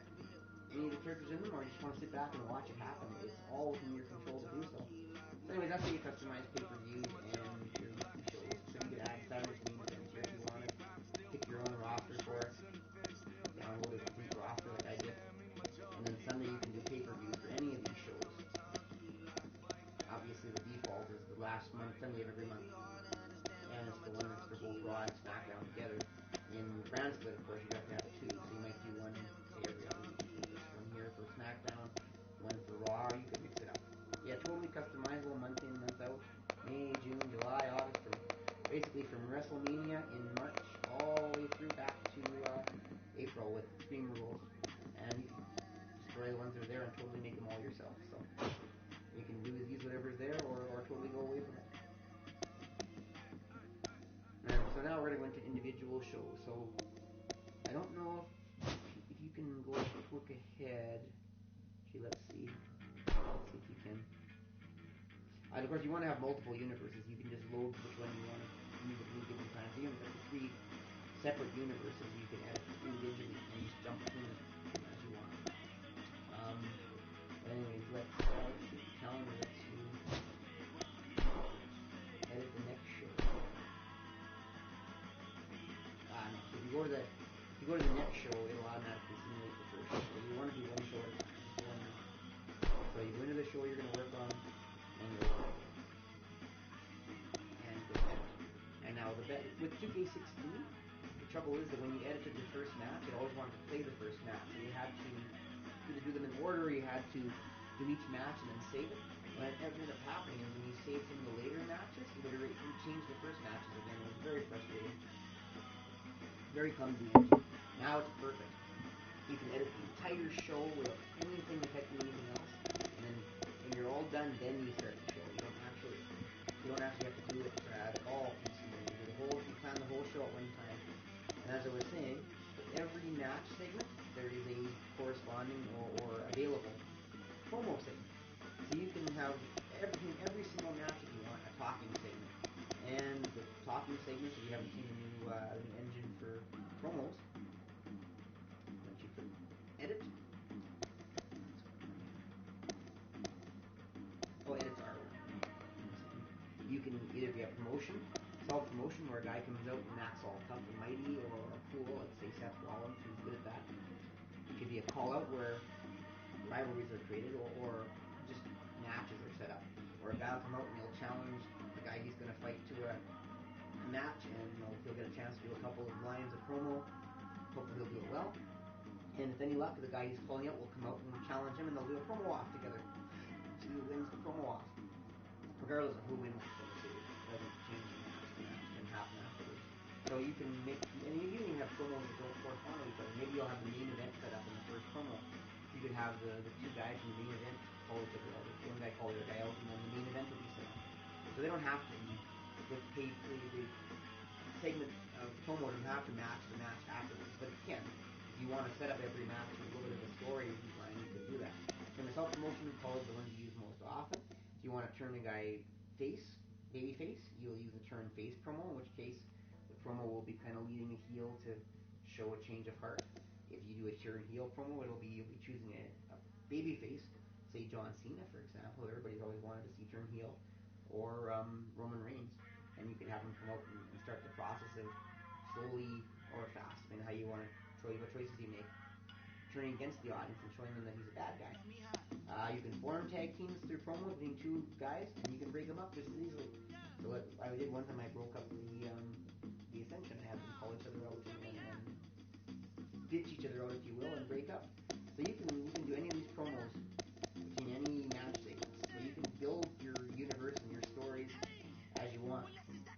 any of the characters in them, or you just want to sit back and watch it happen. It's all within your control to do so. So anyways, that's how you customize pay-per-views and your weekly shows. So you could add Saturday's main event here if you wanted. Pick your own roster for it. Download a complete roster like I did. And then Sunday you can do pay-per-views for any of these shows. Obviously the default is the last Sunday of every month. And it's the one that's for both Raw and SmackDown together. In brand split, of course, you have to have two. So you might do one, say, every other week. This one here for SmackDown, one for Raw. You could mix it up. Yeah, totally customizable month in, month out. May, June, July, August, basically from WrestleMania in March all the way through back to April with Extreme Rules. And you can destroy the ones that are there and totally make them all yourself. So you can use whatever's there or totally go away from it. So now we're going to go into individual shows. So I don't know if you can go quick ahead. Actually, let's see. Let's see if you can. Of course, you want to have multiple universes. You can just load which one you want to use at any given time. So you have up to 3 separate universes you can edit individually and just jump between them as you want. But anyways, let's see the calendar to edit the next show. No. So if you go to the next show, it'll automatically simulate the first show. So you want to do one show at a time. Just one. So you go into the show you're going to work on, and go edit. And now with 2K16, the trouble is that when you edited the first match, it always wanted to play the first match. So you had to either do them in order, or you had to do each match and then save it. What ended up happening is when you saved some of the later matches, it would change the first matches again. It was very frustrating. Very clumsy engine. Now it's perfect. You can edit the entire show without anything affecting anything else, and then when you're all done, then you start the show. You don't actually have to do it all piecemeal. You plan the whole show at one time. And as I was saying, for every match segment, there is a corresponding or available promo segment. So you can have every single match if you want, a talking segment. And the talking segments, if you haven't seen the new engine for promos, once you click edit, edit's R1. You can either be a promotion, self-promotion, where a guy comes out and acts all tough and mighty or cool, let's say Seth Rollins, who's good at that. It could be a call-out where rivalries are created or just matches are set up. Or a guy will come out and he'll challenge the guy he's going to fight to a match, and he'll get a chance to do a couple of lines of promo. Hopefully he'll do it well. And with any luck, the guy he's calling out will come out and challenge him, and they'll do a promo off together. See who wins the promo off. Regardless of who wins the show, it doesn't change the match. The match can happen afterwards. So you can make, and you can even have promos that don't correspond with each other. Maybe you'll have the main event set up in the first promo. You could have the two guys from the main event call each other out. One guy call the other guy out, and then the main event will be set up. So they don't have to be the segment of promo doesn't have to match the match afterwards, but it can. If you want to set up every match with a little bit of a story line, you could do that. And the self-promotion calls the ones you use most often. If you want to turn a guy babyface, you'll use the turn face promo, in which case the promo will be kind of leading the heel to show a change of heart. If you do a turn heel promo, you'll be choosing a babyface, say John Cena, for example. Everybody's always wanted to see turn heel, or Roman Reigns, and you can have him come out and start the process of slowly or fast, depending on how you want to what choices you make, turning against the audience and showing them that he's a bad guy. You can form tag teams through promo between two guys, and you can break them up just as easily. So what I did one time, I broke up the Ascension, had them call each other out and ditch each other out, if you will, and break up. So you can do any of these promos between any match segments. So you can build your universe and your stories as you want.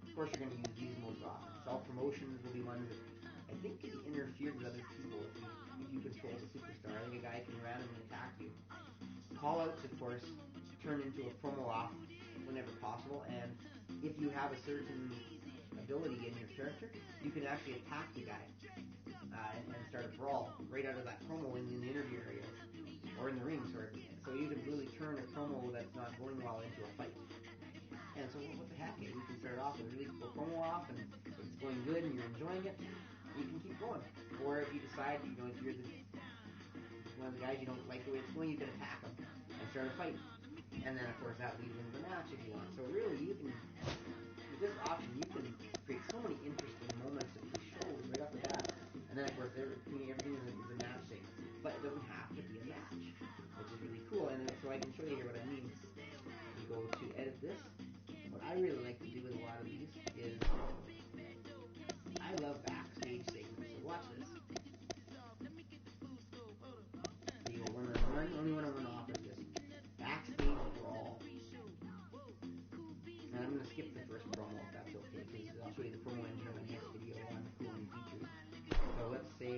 Of course, course, you're going to use these modes often. Self-promotions will be ones that I think can be interfered with other people if you control the superstar. I think a guy can randomly attack you. Call-outs, of course, turn into a promo off whenever possible, and if you have a certain ability in your character, you can actually attack the guy and start a brawl right out of that promo in the interview area, or in the ring, sorry. So you can really turn a promo that's not going well into a fight. And so what the heck, you can start off with a really cool promo off, and it's going good and you're enjoying it, you can keep going. Or if you decide, if you're one of the guys you don't like the way it's going, you can attack them and start a fight. And then, of course, that leads into the match if you want. So really, you can, with this option, you can create so many interesting moments of these shows right off the bat. And then, of course, everything is a match thing. But it doesn't have to be a match, which is really cool. And so I can show you here what I mean. You go to edit this. What I really like to do with a lot of these is I love backstage segments. So watch this. So you go only one I want to offer is this backstage brawl. And I'm going to skip the first promo if that's okay, because I'll show you the promo engine on the next video on the cool new features. So let's say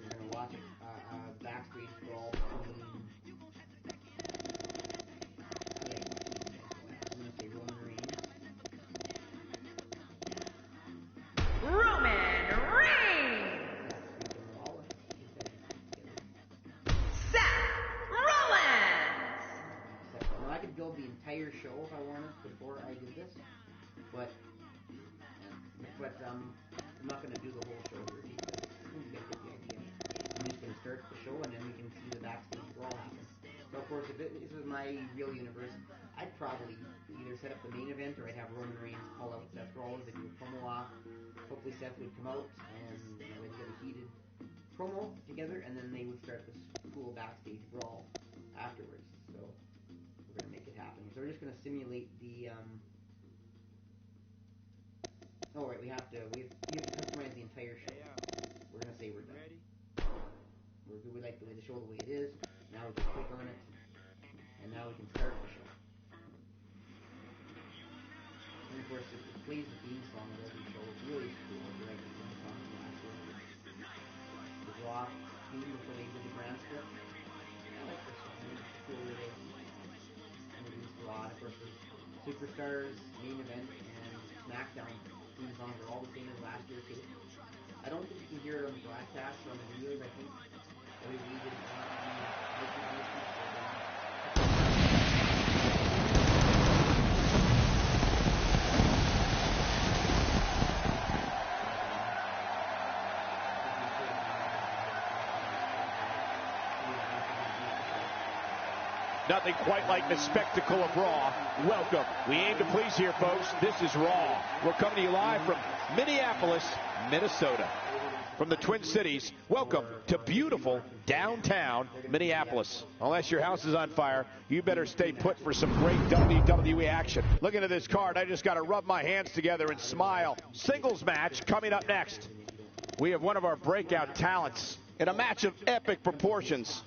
we're going to watch a backstage brawl between build the entire show if I wanted before I did this, but I'm not going to do the whole show here because you get the idea. I'm just going to start the show and then we can see the backstage brawl happen. So of course, if this was my real universe, I'd probably either set up the main event or I'd have Roman Reigns call out Seth Rollins, they'd do a promo off. Hopefully Seth would come out and they'd get a heated promo together, and then they would start this cool backstage brawl afterwards. So we're going to make it happen. So we're just going to simulate the, oh right, we have to customize the entire show. We're going to say we're done. We like the way the show the way it is. Now we can click on it, and now we can start the show. And of course, it plays the theme song of every show. It's really cool. If you like the theme song from last year. The Raw theme before they did the brand split. I like this song. It's a cool little introduced Raw. And of course, the Superstars, Main Event, and SmackDown theme songs are all the same as last year too. I don't think you can hear it on the broadcast or on the videos. I think WWE didn't want to Nothing quite like the spectacle of Raw. Welcome. We aim to please here, folks. This is Raw. We're coming to you live from Minneapolis, Minnesota. From the Twin Cities, welcome to beautiful downtown Minneapolis. Unless your house is on fire, you better stay put for some great WWE action. Looking at this card, I just got to rub my hands together and smile. Singles match coming up next. We have one of our breakout talents in a match of epic proportions.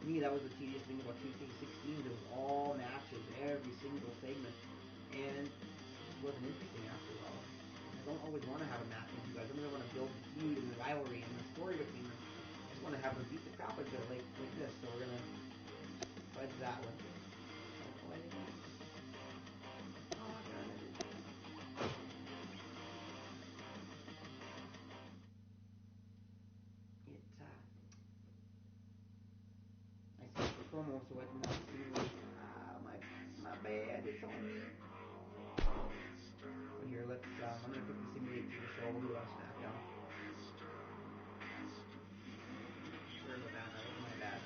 To me, that was the tedious thing about 2K17. It was all matches, every single segment, and it wasn't interesting after a while. I don't always want to have a match with you guys. I don't really want to build the feud and the rivalry and the story between them. I just want to have them beat the crap out of each other like this. So we're gonna fudge that one. Oh, I didn't. Oh, darn it. Promo, so I can not see my bad. It's on me. But here, let's. I'm gonna quickly simulate through the show. We'll do it on SmackDown. Sorry about that. That was my bad.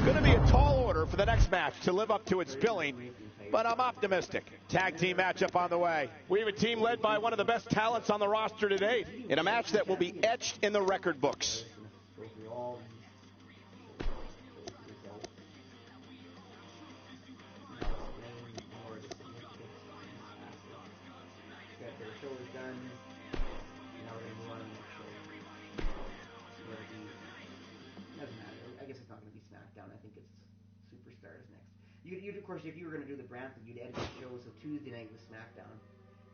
Going to be a tall order for the next match to live up to its billing, but I'm optimistic. Tag team matchup on the way. We have a team led by one of the best talents on the roster to date in a match that will be etched in the record books. Show is done. Now we're going to move on to the next show. Doesn't matter. I guess it's not going to be SmackDown. I think it's Superstars next. You'd, of course, if you were going to do the Brampton, you'd edit the show so Tuesday night was SmackDown,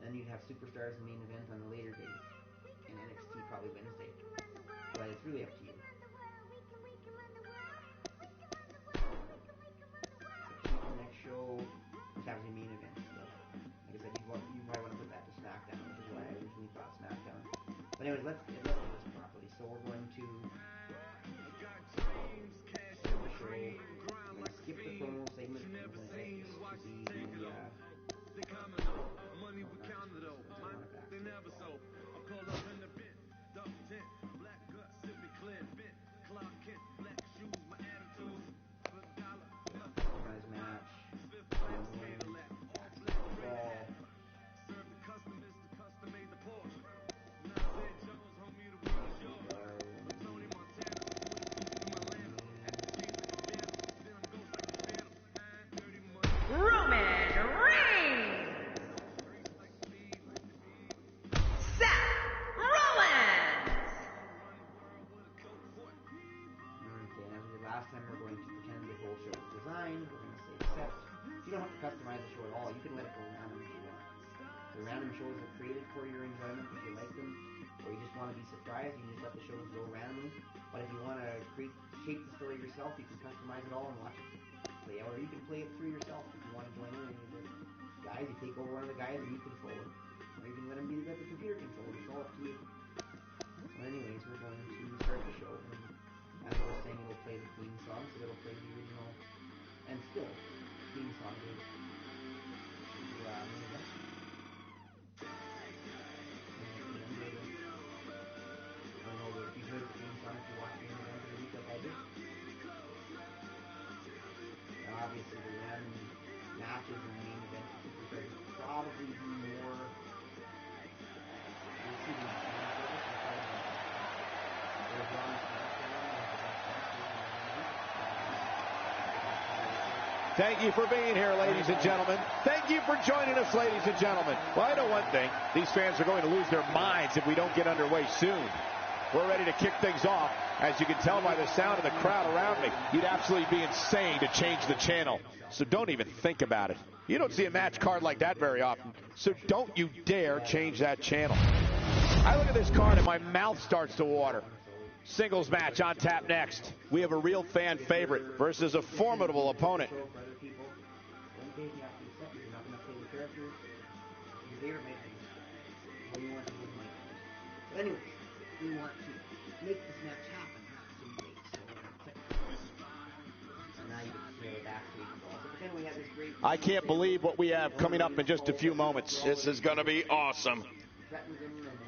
and then you'd have Superstars and main event on the later days, and NXT probably Wednesday. But it's really up to you. The next show is having a main event. So, like I said, you probably want to put that to SmackDown, which is why I originally thought SmackDown. But anyways, let's do this properly. So we're going to skip the promo segment. We're going to edit this to be the customize the show at all. You can let it go random if you want. The random shows are created for your enjoyment if you like them, or you just want to be surprised, you can just let the shows go randomly. But if you want to shape the story yourself, you can customize it all and watch it play out, or you can play it through yourself if you want to join in any of the guys. You take over one of the guys and you control it, or you can let him be the computer controller. It's all up to you. So anyways, we're going to start the show, and as I was saying, it'll play the theme song, so it'll play the original and still theme song is if you heard the theme song if you watch the main event of the week like I did. Now obviously the random matches in the main event of Superstars will probably be more Thank you for being here, ladies and gentlemen. Thank you for joining us, ladies and gentlemen. Well, I know one thing. These fans are going to lose their minds if we don't get underway soon. We're ready to kick things off. As you can tell by the sound of the crowd around me, you'd absolutely be insane to change the channel. So don't even think about it. You don't see a match card like that very often. So don't you dare change that channel. I look at this card and my mouth starts to water. Singles match on tap next. We have a real fan favorite versus a formidable opponent. Anyways, we want to make this match happen. So we wait. So we're going to click. So now you can see the backstage involved. But then we have this great. I can't believe what we have coming up in just a few moments. This is going to be awesome.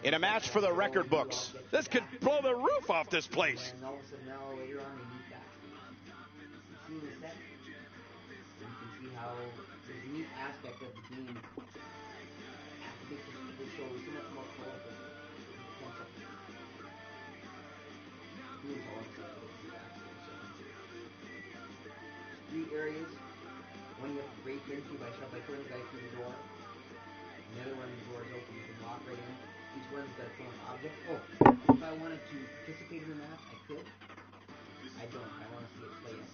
In a match for the record books. This could blow the roof off this place. And all of a sudden now later on they meet backstage. You see the set. And you can see how the unique aspect of the game makes this show so much more colorful. Three areas. One you have to break into by throwing the guy through the door. And the other one, the door is open. You can walk right in. Each one's got its own object. Oh, if I wanted to participate in the match, I could. I don't. I want to see it play out.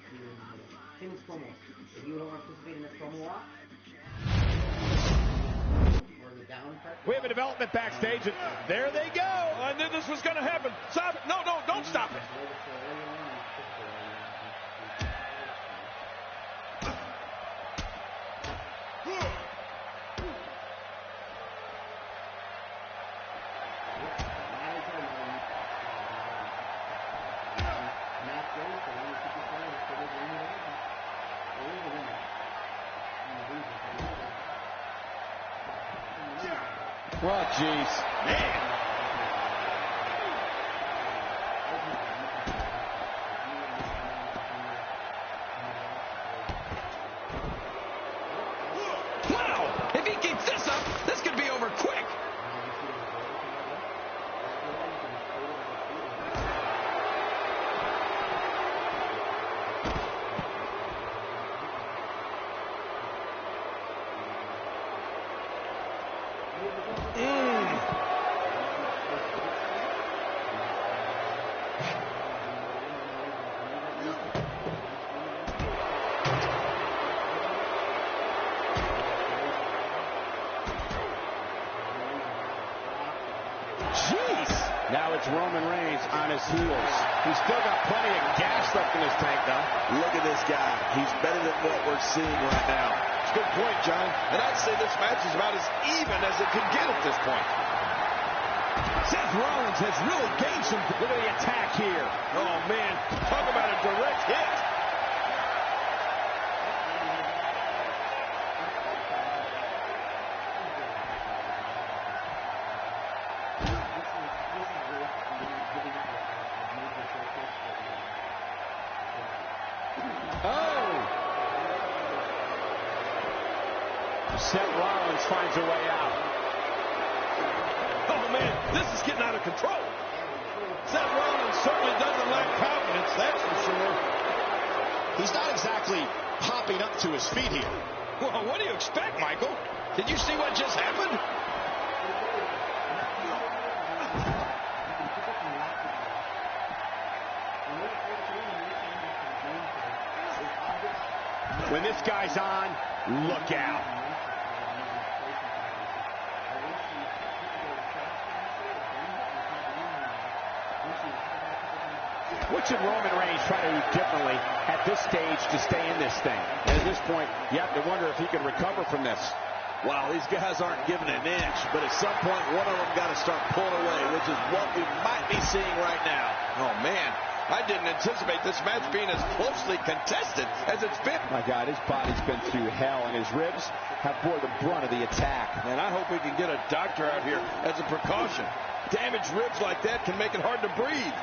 Here in the middle. Same as promos. If you don't want to participate in the promo walk, or the down part. We have a development backstage, and there they go. I knew this was going to happen. Stop it. No, don't stop it. Oh, jeez. Wow! If he keeps this up, this could be over quick. it's Roman Reigns on his heels. He's still got plenty of gas left in his tank, though. Look at this guy. He's better than what we're seeing right now. It's a good point, John. And I'd say this match is about as even as it can get at this point. Seth Rollins has really gained some. Look at the attack here. Oh, man. Talk about a direct hit. Seth Rollins finds a way out. Oh, man, this is getting out of control. Seth Rollins certainly doesn't lack confidence, that's for sure. He's not exactly popping up to his feet here. Well, what do you expect, Michael? Did you see what just happened? When this guy's on, look out. What should Roman Reigns try to do differently at this stage to stay in this thing? And at this point, you have to wonder if he can recover from this. Wow, these guys aren't giving an inch, but at some point, one of them got to start pulling away, which is what we might be seeing right now. Oh, man, I didn't anticipate this match being as closely contested as it's been. My God, his body's been through hell, and his ribs have bore the brunt of the attack. And I hope we can get a doctor out here as a precaution. Damaged ribs like that can make it hard to breathe.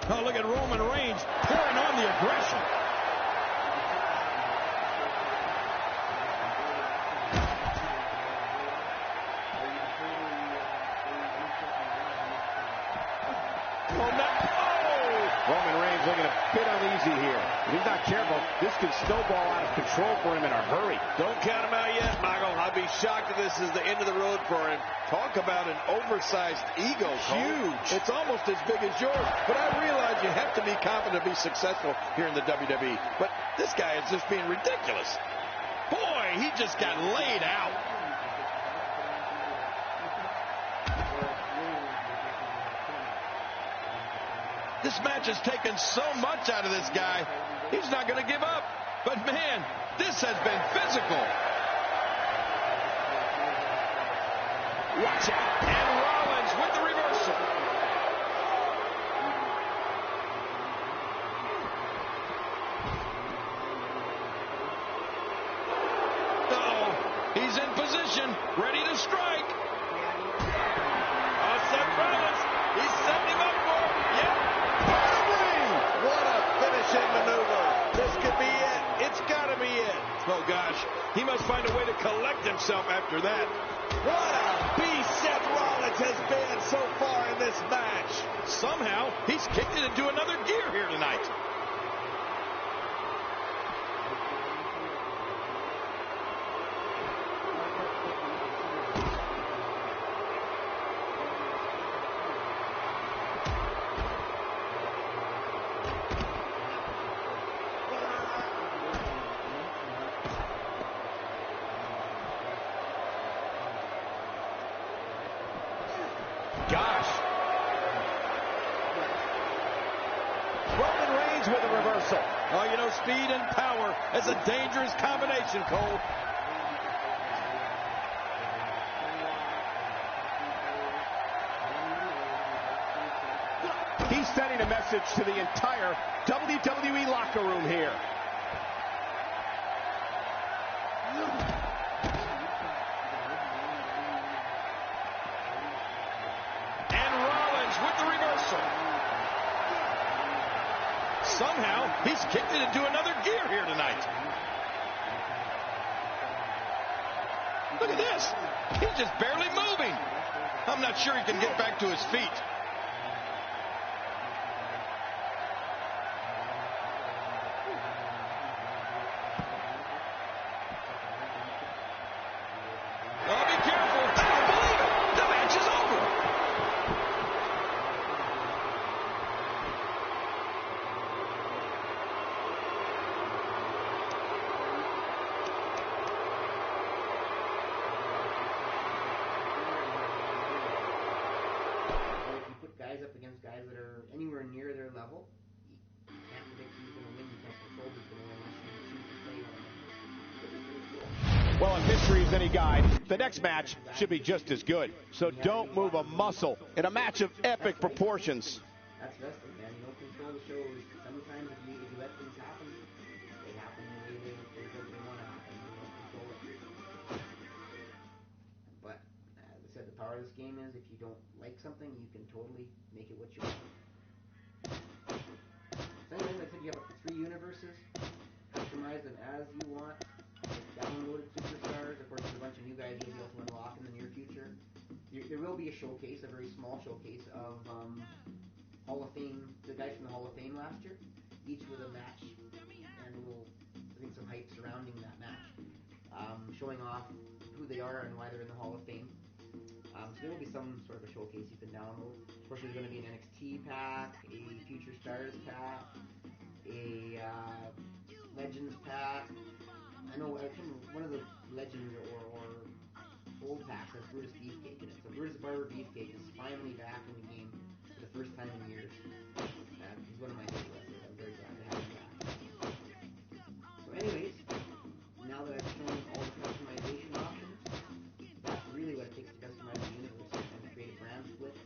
Oh, look at Roman Reigns pouring on the aggression. Roman Reigns looking a bit uneasy here. If he's not careful, this could snowball out of control for him in a hurry. Don't count him out yet, Michael. I'd be shocked if this is the end of the road for him. Talk about an oversized ego. Huge. It's almost as big as yours. But I realize you have to be confident to be successful here in the WWE. But this guy is just being ridiculous. Boy, he just got laid out. This match has taken so much out of this guy. He's not going to give up. But, man, this has been physical. Watch out. And Rollins with the reversal. Uh-oh. He's in position, ready to strike. Oh, Seth Rollins. He's setting him up for it. Yeah. What a finishing maneuver. This could be it. It's got to be it. Oh, gosh. He must find a way to collect himself after that. What a beast Seth Rollins has been so far in this match. Somehow, he's kicked it into another gear here tonight. Gosh. Roman Reigns with a reversal. Oh, you know, speed and power is a dangerous combination, Cole. He's sending a message to the entire WWE locker room here. Somehow, he's kicked it into another gear here tonight. Look at this. He's just barely moving. I'm not sure he can get back to his feet. Oh, be careful. I don't believe it. The match is over. anywhere near their level, you can't predict who's going to win. You can't control who's going to win unless you choose to play one of them. Well, if history is any guide, the next match should be just as good. So don't move a muscle in a match of epic proportions. That's wrestling, man. You don't control the shows. Sometimes if you let things happen, they happen the way they want to happen. You don't control it. But as I said, the power of this game is if you don't like something, you can totally make it what you want. So anyways, like I said, you have up to 3 universes. Customize them as you want. Downloaded superstars. Of course, there's a bunch of new guys you'll be able to unlock in the near future. There will be a showcase, a very small showcase of Hall of Fame, the guys from the Hall of Fame last year, each with a match and a little, I think, some hype surrounding that match, showing off who they are and why they're in the Hall of Fame. So there will be some sort of a showcase you can download. Of course, there's going to be an NXT pack, a Future Stars pack, a Legends pack. I know one of the Legends or old packs has Brutus Beefcake in it. So Brutus Barber Beefcake is finally back in the game for the first time in years. He's one of my favorite wrestlers. I'm very glad to have him back. So anyways, now that I've shown all the customization options, that's really what it takes to customize the universe and to create a brand split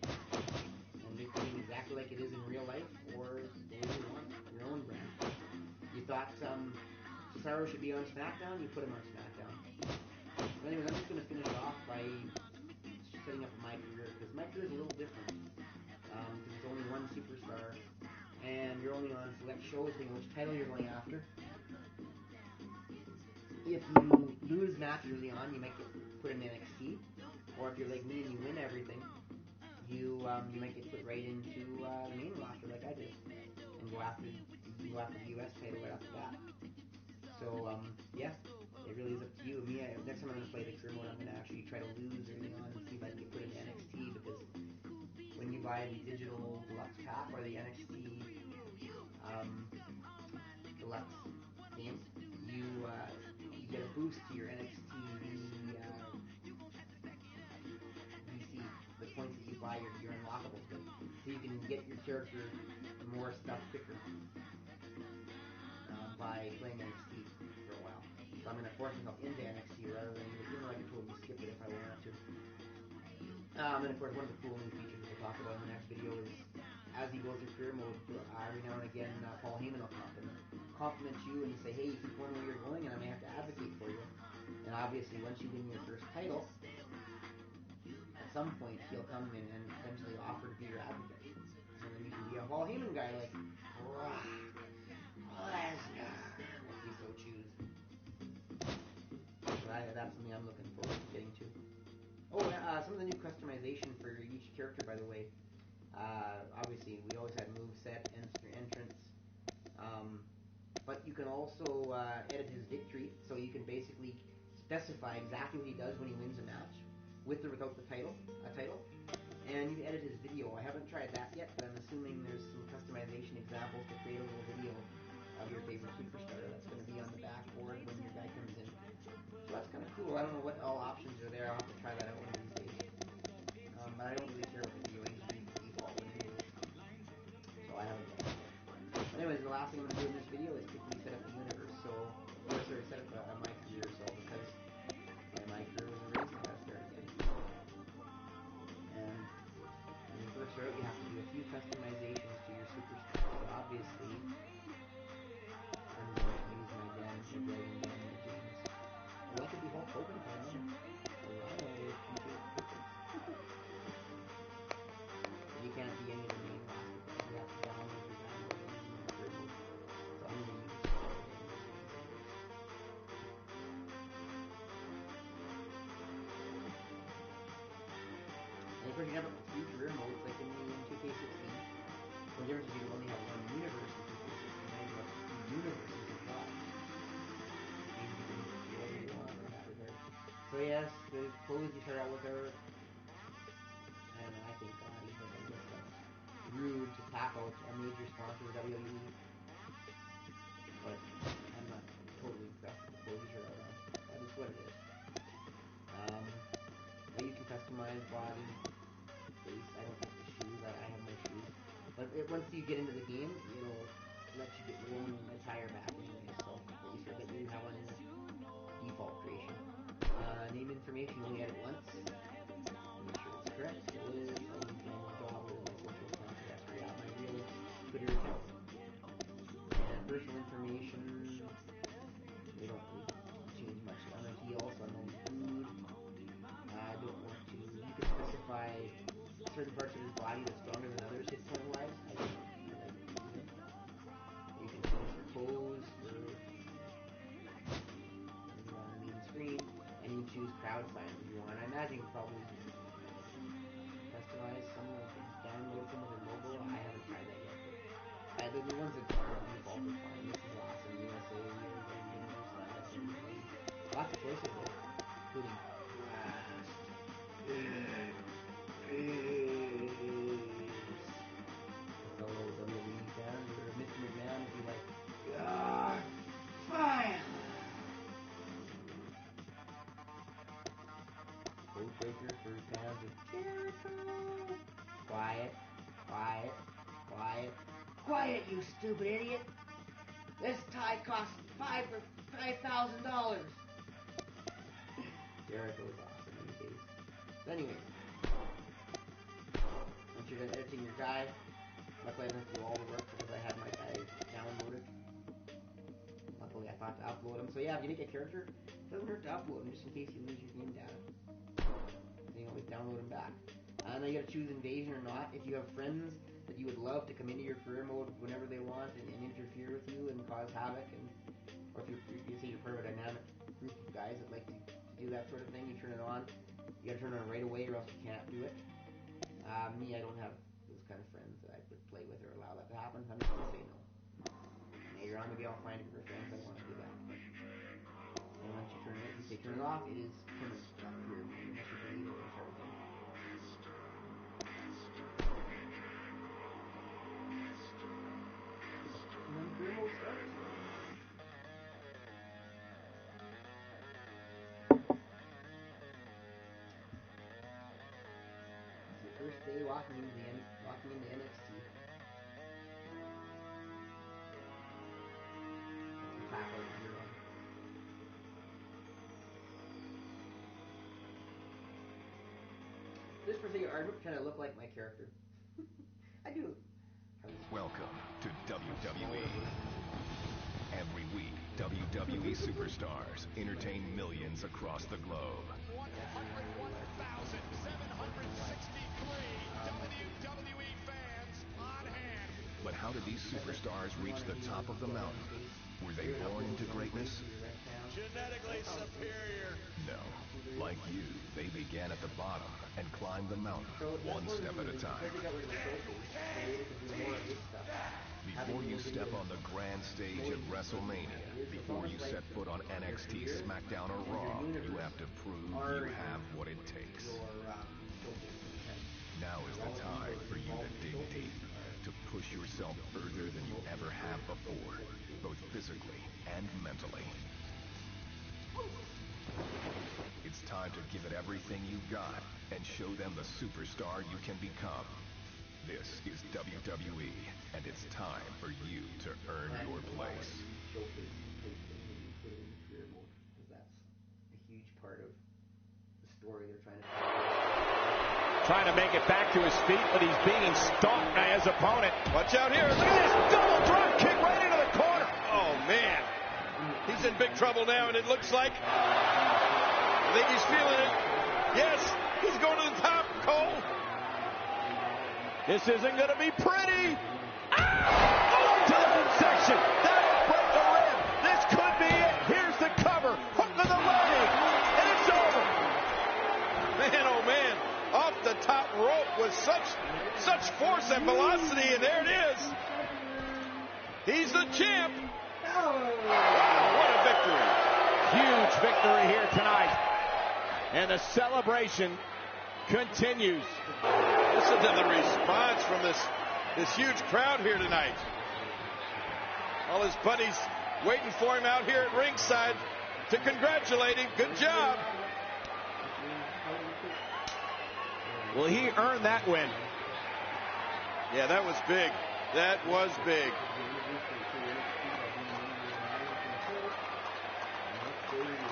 and make it exactly like it is in real life or the way you want, your own brand. You thought Cesaro should be on SmackDown, you put him on SmackDown. So anyways, I'm just going to finish off by setting up my career, because my career is a little different. Because it's only one superstar, and you're only on select shows, depending on which title you're going after. If you lose matches early on, you might get put in NXT, or if you're like me and you win everything, you might get put right into the main roster like I did, and go after the US title right after that. So yeah, it really is up to you. Me, next time I'm going to play the career mode, I'm going to actually try to lose early on and see if I can get put into NXT, because when you buy the digital deluxe pack or the NXT deluxe game, you get a boost to your NXT VC, the points that you buy your unlockables with, so you can get your character more stuff quicker by playing NXT for a while. So I'm going to force myself into NXT rather than, even though I can totally skip it if I wanted to. And of course, one of the cool new features we'll talk about in the next video is, as you go through career mode, every now and again, Paul Heyman will compliment you and say, hey, you keep going where you're going, and I may have to advocate for you. And obviously, once you win your first title, at some point, he'll come in and eventually offer to be your advocate. So then you can be a Paul Heyman guy, like, Brock Lesnar, if you so choose. So that's something I'm looking forward to getting to. Oh, some of the new customization for each character, by the way. Obviously, we always had moveset and entrance. But you can also edit his victory, so you can basically specify exactly what he does when he wins a match, with or without the title. And you can edit his video. I haven't tried that yet, but I'm assuming there's some customization examples to create a little video of your favorite superstar that's going to be on the backboard when your guy comes in. So that's kind of cool. I don't know what all options are there. I'll have to try that out one of these days. But I don't really care what the video is. Usually the default one anyways. So I haven't done that yet. But anyways, the last thing I'm going to do in this video is quickly set up the universe. Set up my career. So because my career was erased, I got to start again. And when you first start out, you have to do a few customizations to your superstar. So obviously, I'm going to use my Dragon magicians. Well, that could be Hulk Hogan if I know. You can't see any of the main roster players. You have to download the Danimal in the career mode. So I'm going to use and of course you have up to 3 career modes like in 2K16. The difference is you only have one universe in 2K16. Now you have 2 universes as well. Means you can do whatever you want in that regard. So yes, the clothes you start out with are, and I think rude to tap out a major sponsor of WWE. But I'm not totally impressed with the clothes you start out on. That is what it is. But you can customize body, face. I don't like the shoes. I have my shoes. But But once you get into the game, it'll let you get your own attire back anyway, so that you have on your default creation. Name information, you only get it once. Make sure it's correct. It is. I'll leave my job or my social contact. I got my real Twitter account. And personal information, they don't really change much. I'm a heal, so I'm only food. I don't want to. You can specify certain parts of his body that's stronger than others hit point wise. I don't like to do it. You can change the pose for on the main screen, and you choose crowd signs if you want. I imagine you probably customize some of them, download some of their logo. I haven't tried that yet, but the ones that are on default are fine. This is awesome. USA, lots of choices though, including fellow WWE fans or Mr. McMahon would be like, fine. Code breaker for fans of Jericho. Quiet, quiet, quiet, quiet, you stupid idiot. This tie costs $5,000. Jericho's awesome these days. So anyway, once you're done editing your guy, luckily I didn't have to do all the work because I had my guy downloaded. Luckily I thought to upload him. So yeah, if you make a character, it doesn't hurt to upload him just in case you lose your game data. You can always download him back. And then you gotta choose invasion or not. If you have friends that you would love to come into your career mode whenever they want and interfere with you and cause havoc, or if you say you're part of a dynamic group of guys that like to do that sort of thing, you turn it on. You gotta turn it on right away or else you can't do it. Me, I don't have those kind of friends that I would play with or allow that to happen. I'm just gonna say no. Later on, maybe I'll find a group of friends that want to do that. And once you turn it, you say turn it off, it is permanent career mode unless you delete it or start again. And then career mode starts. First day walking into NXT. Some tackle here on. This particular artwork kind of look like my character. I do. Welcome to WWE. Every week, WWE superstars entertain millions across the globe. 101,763 WWE fans on hand. But how did these superstars reach the top of the mountain? Were they born into greatness? Genetically superior. No. Like you, they began at the bottom and climbed the mountain one step at a time. Before you step on the grand stage of WrestleMania, before you set foot on NXT, SmackDown, or Raw, you have to prove you have what it takes. Now is the time for you to dig deep, to push yourself further than you ever have before, both physically and mentally. It's time to give it everything you've got and show them the superstar you can become. This is WWE, and it's time for you to earn your place. That's a huge part of the story they're trying to Trying to make it back to his feet, but he's being stalked by his opponent. Watch out here. Look at this double drop kick right into the corner. Oh, man. He's in big trouble now, and it looks like... I think he's feeling it. Yes, he's going to the top, Cole. This isn't going to be pretty. Oh, to the midsection. That'll break the rib. This could be it. Here's the cover. Hook to the leg. And it's over. Man, oh, man. Off the top rope with such force and velocity, and there it is. He's the champ. Wow, what a victory. Huge victory here tonight. And the celebration continues. Listen to the response from this huge crowd here tonight. All his buddies waiting for him out here at ringside to congratulate him. Good job. Well, he earned that win. Yeah, that was big. That was big.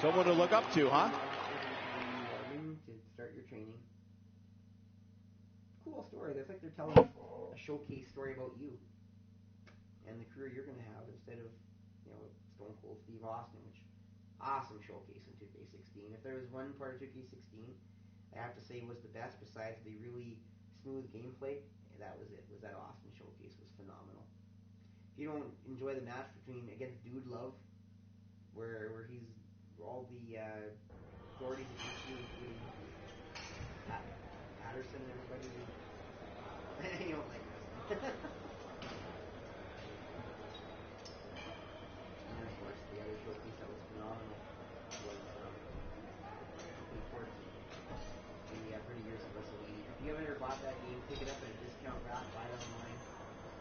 Someone to look up to, huh? To start your training. Cool story. It's like they're telling a showcase story about you and the career you're going to have instead of, Stone Cold Steve Austin, which awesome showcase in 2K16. If there was one part of 2K16 I have to say was the best besides the really smooth gameplay, that was it. Was that Austin showcase was phenomenal. If you don't enjoy the match against Dude Love, where he's all the authorities against you, including Patterson and everybody, you don't like wrestling. And of course, the other showcase that was phenomenal was the 30 years of WrestleMania. If you haven't ever bought that game, pick it up at a discount rack, buy it online.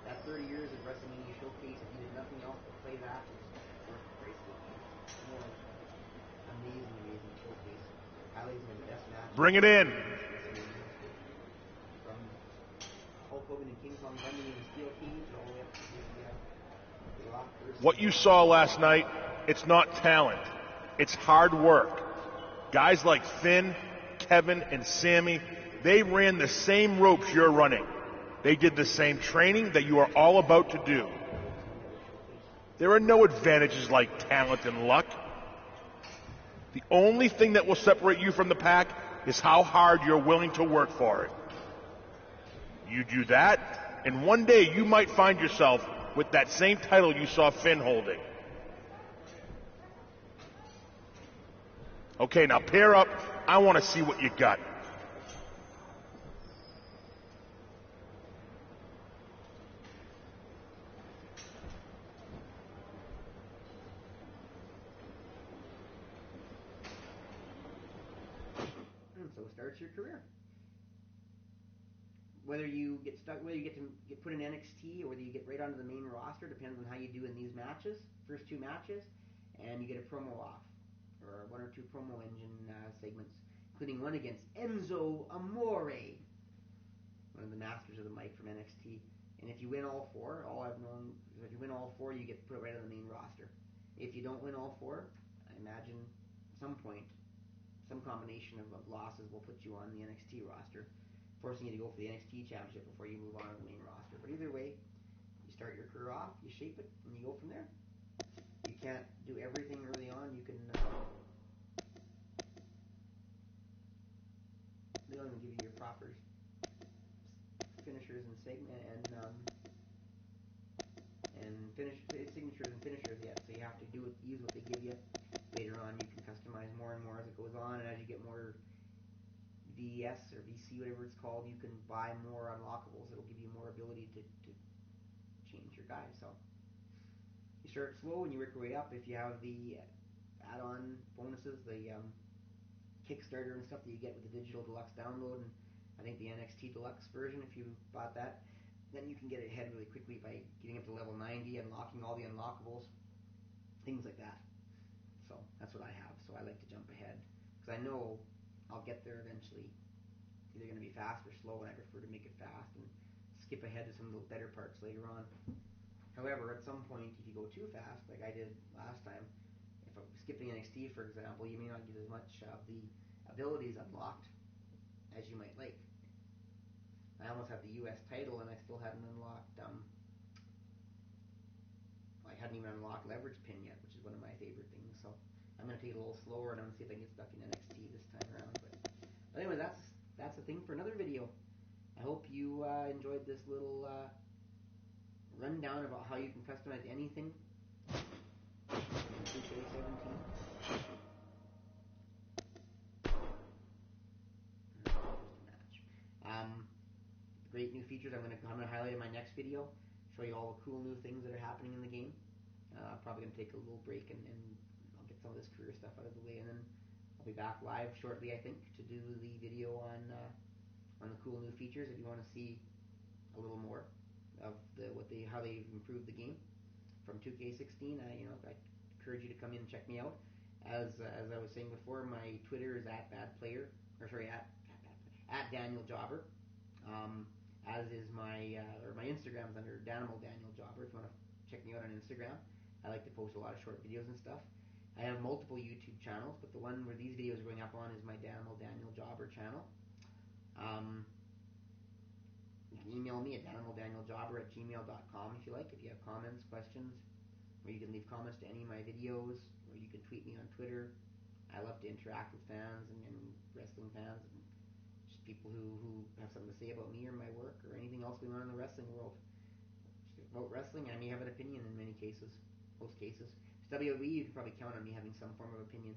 That 30 years of WrestleMania showcase, if you did nothing else but play that, was worth the price of the game. Amazing showcase. Highlights of the best match. Bring it in. From Hulk Hogan and King Kong Bundy in the steel cage all the way up to the Rock versus What you saw last night, it's not talent. It's hard work. Guys like Finn, Kevin, and Sammy, they ran the same ropes you're running. They did the same training that you are all about to do. There are no advantages like talent and luck. The only thing that will separate you from the pack is how hard you're willing to work for it. You do that, and one day you might find yourself with that same title you saw Finn holding. Okay, now pair up. I want to see what you got. So starts your career. Whether you get stuck, whether you get put in NXT, or whether you get right onto the main roster, depends on how you do in these matches, first two matches, and you get a promo off, or one or two promo engine segments, including one against Enzo Amore, one of the masters of the mic from NXT. And if you win all four, if you win all four, you get put right on the main roster. If you don't win all four, I imagine at some point, some combination of losses will put you on the NXT roster, forcing you to go for the NXT championship before you move on to the main roster. But either way, you start your career off, you shape it, and you go from there. You can't do everything early on. You can they don't even give you your proper finishers and signatures and finishers yet. So you have to use what they give you. Later on, you can customize more and more as it goes on, and as you get more VS or VC, whatever it's called, you can buy more unlockables. It'll give you more ability to change your guy. So you start slow and you work your way up. If you have the add-on bonuses, the Kickstarter and stuff that you get with the digital deluxe download, and I think the NXT deluxe version, if you bought that, then you can get ahead really quickly by getting up to level 90, unlocking all the unlockables, things like that. So that's what I have. So I like to jump ahead because I know I'll get there eventually. It's either going to be fast or slow, and I prefer to make it fast and skip ahead to some of the better parts later on. However, at some point, if you go too fast, like I did last time, if I'm skipping NXT, for example, you may not get as much of the abilities unlocked as you might like. I almost have the U.S. title, and I still hadn't unlocked. I hadn't even unlocked Leverage Pin yet, which is one of my favorite things. So I'm going to take it a little slower, and I'm going to see if I can get stuck in NXT this time around. But anyway, that's a thing for another video. I hope you enjoyed this little rundown about how you can customize anything in 2K17. Great new features I'm going to highlight in my next video. Show you all the cool new things that are happening in the game. Probably going to take a little break and I'll get some of this career stuff out of the way, and then I'll be back live shortly, I think, to do the video on the cool new features. If you want to see a little more of how they've improved the game from 2K16, I encourage you to come in and check me out. As I was saying before, my Twitter is at Daniel Jobber. as is my Instagram's under Danimal Daniel Jobber. If you want to check me out on Instagram, I like to post a lot of short videos and stuff. I have multiple YouTube channels, but the one where these videos are going up on is my Danimal Daniel Jobber channel. You can email me at danimaldaniel.jobber@gmail.com if you like, if you have comments, questions, or you can leave comments to any of my videos, or you can tweet me on Twitter. I love to interact with fans and wrestling fans and just people who have something to say about me or my work or anything else going on in the wrestling world. Just about wrestling, I may have an opinion in many cases, most cases. It's WWE, you can probably count on me having some form of opinion.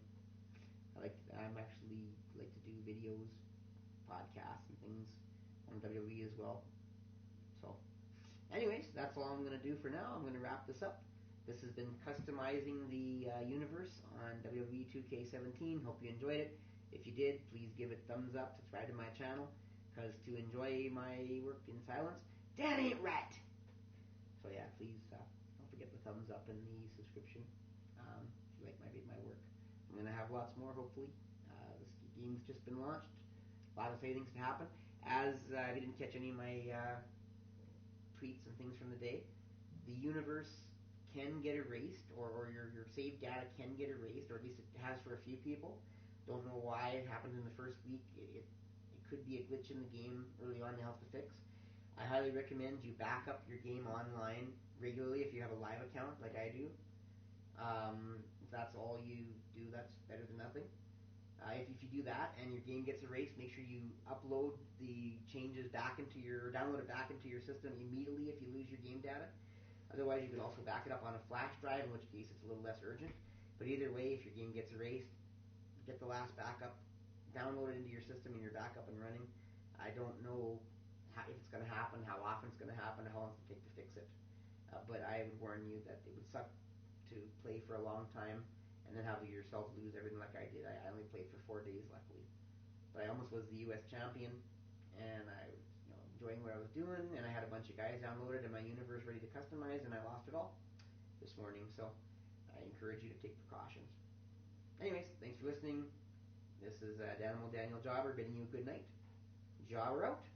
I'm actually like to do videos, podcasts, and things on WWE as well. So, anyways, that's all I'm going to do for now. I'm going to wrap this up. This has been Customizing the Universe on WWE2K17. Hope you enjoyed it. If you did, please give it a thumbs up, subscribe to my channel, because to enjoy my work in silence, that ain't right. So yeah, please don't forget the thumbs up and the subscription if you like my work. I'm going to have lots more, hopefully. This game's just been launched. A lot of exciting things to happen. As if you didn't catch any of my tweets and things from the day, the universe can get erased, or your saved data can get erased, or at least it has for a few people. Don't know why it happened in the first week. It could be a glitch in the game early on to help to fix. I highly recommend you back up your game online regularly if you have a live account like I do. If that's all you do, that's better than nothing. If you do that and your game gets erased, make sure you upload the changes download it back into your system immediately if you lose your game data. Otherwise, you can also back it up on a flash drive, in which case it's a little less urgent. But either way, if your game gets erased, get the last backup, download it into your system, and you're back up and running. I don't know if it's going to happen, how often it's going to happen, how long it's going to take to fix it. But I would warn you that it would suck to play for a long time and then have yourself lose everything like I did. I only played for 4 days, luckily. But I almost was the U.S. champion, and I was enjoying what I was doing, and I had a bunch of guys downloaded in my universe ready to customize, and I lost it all this morning. So I encourage you to take precautions. Anyways, thanks for listening. This is Danimal Daniel Jobber bidding you a good night. Jobber out.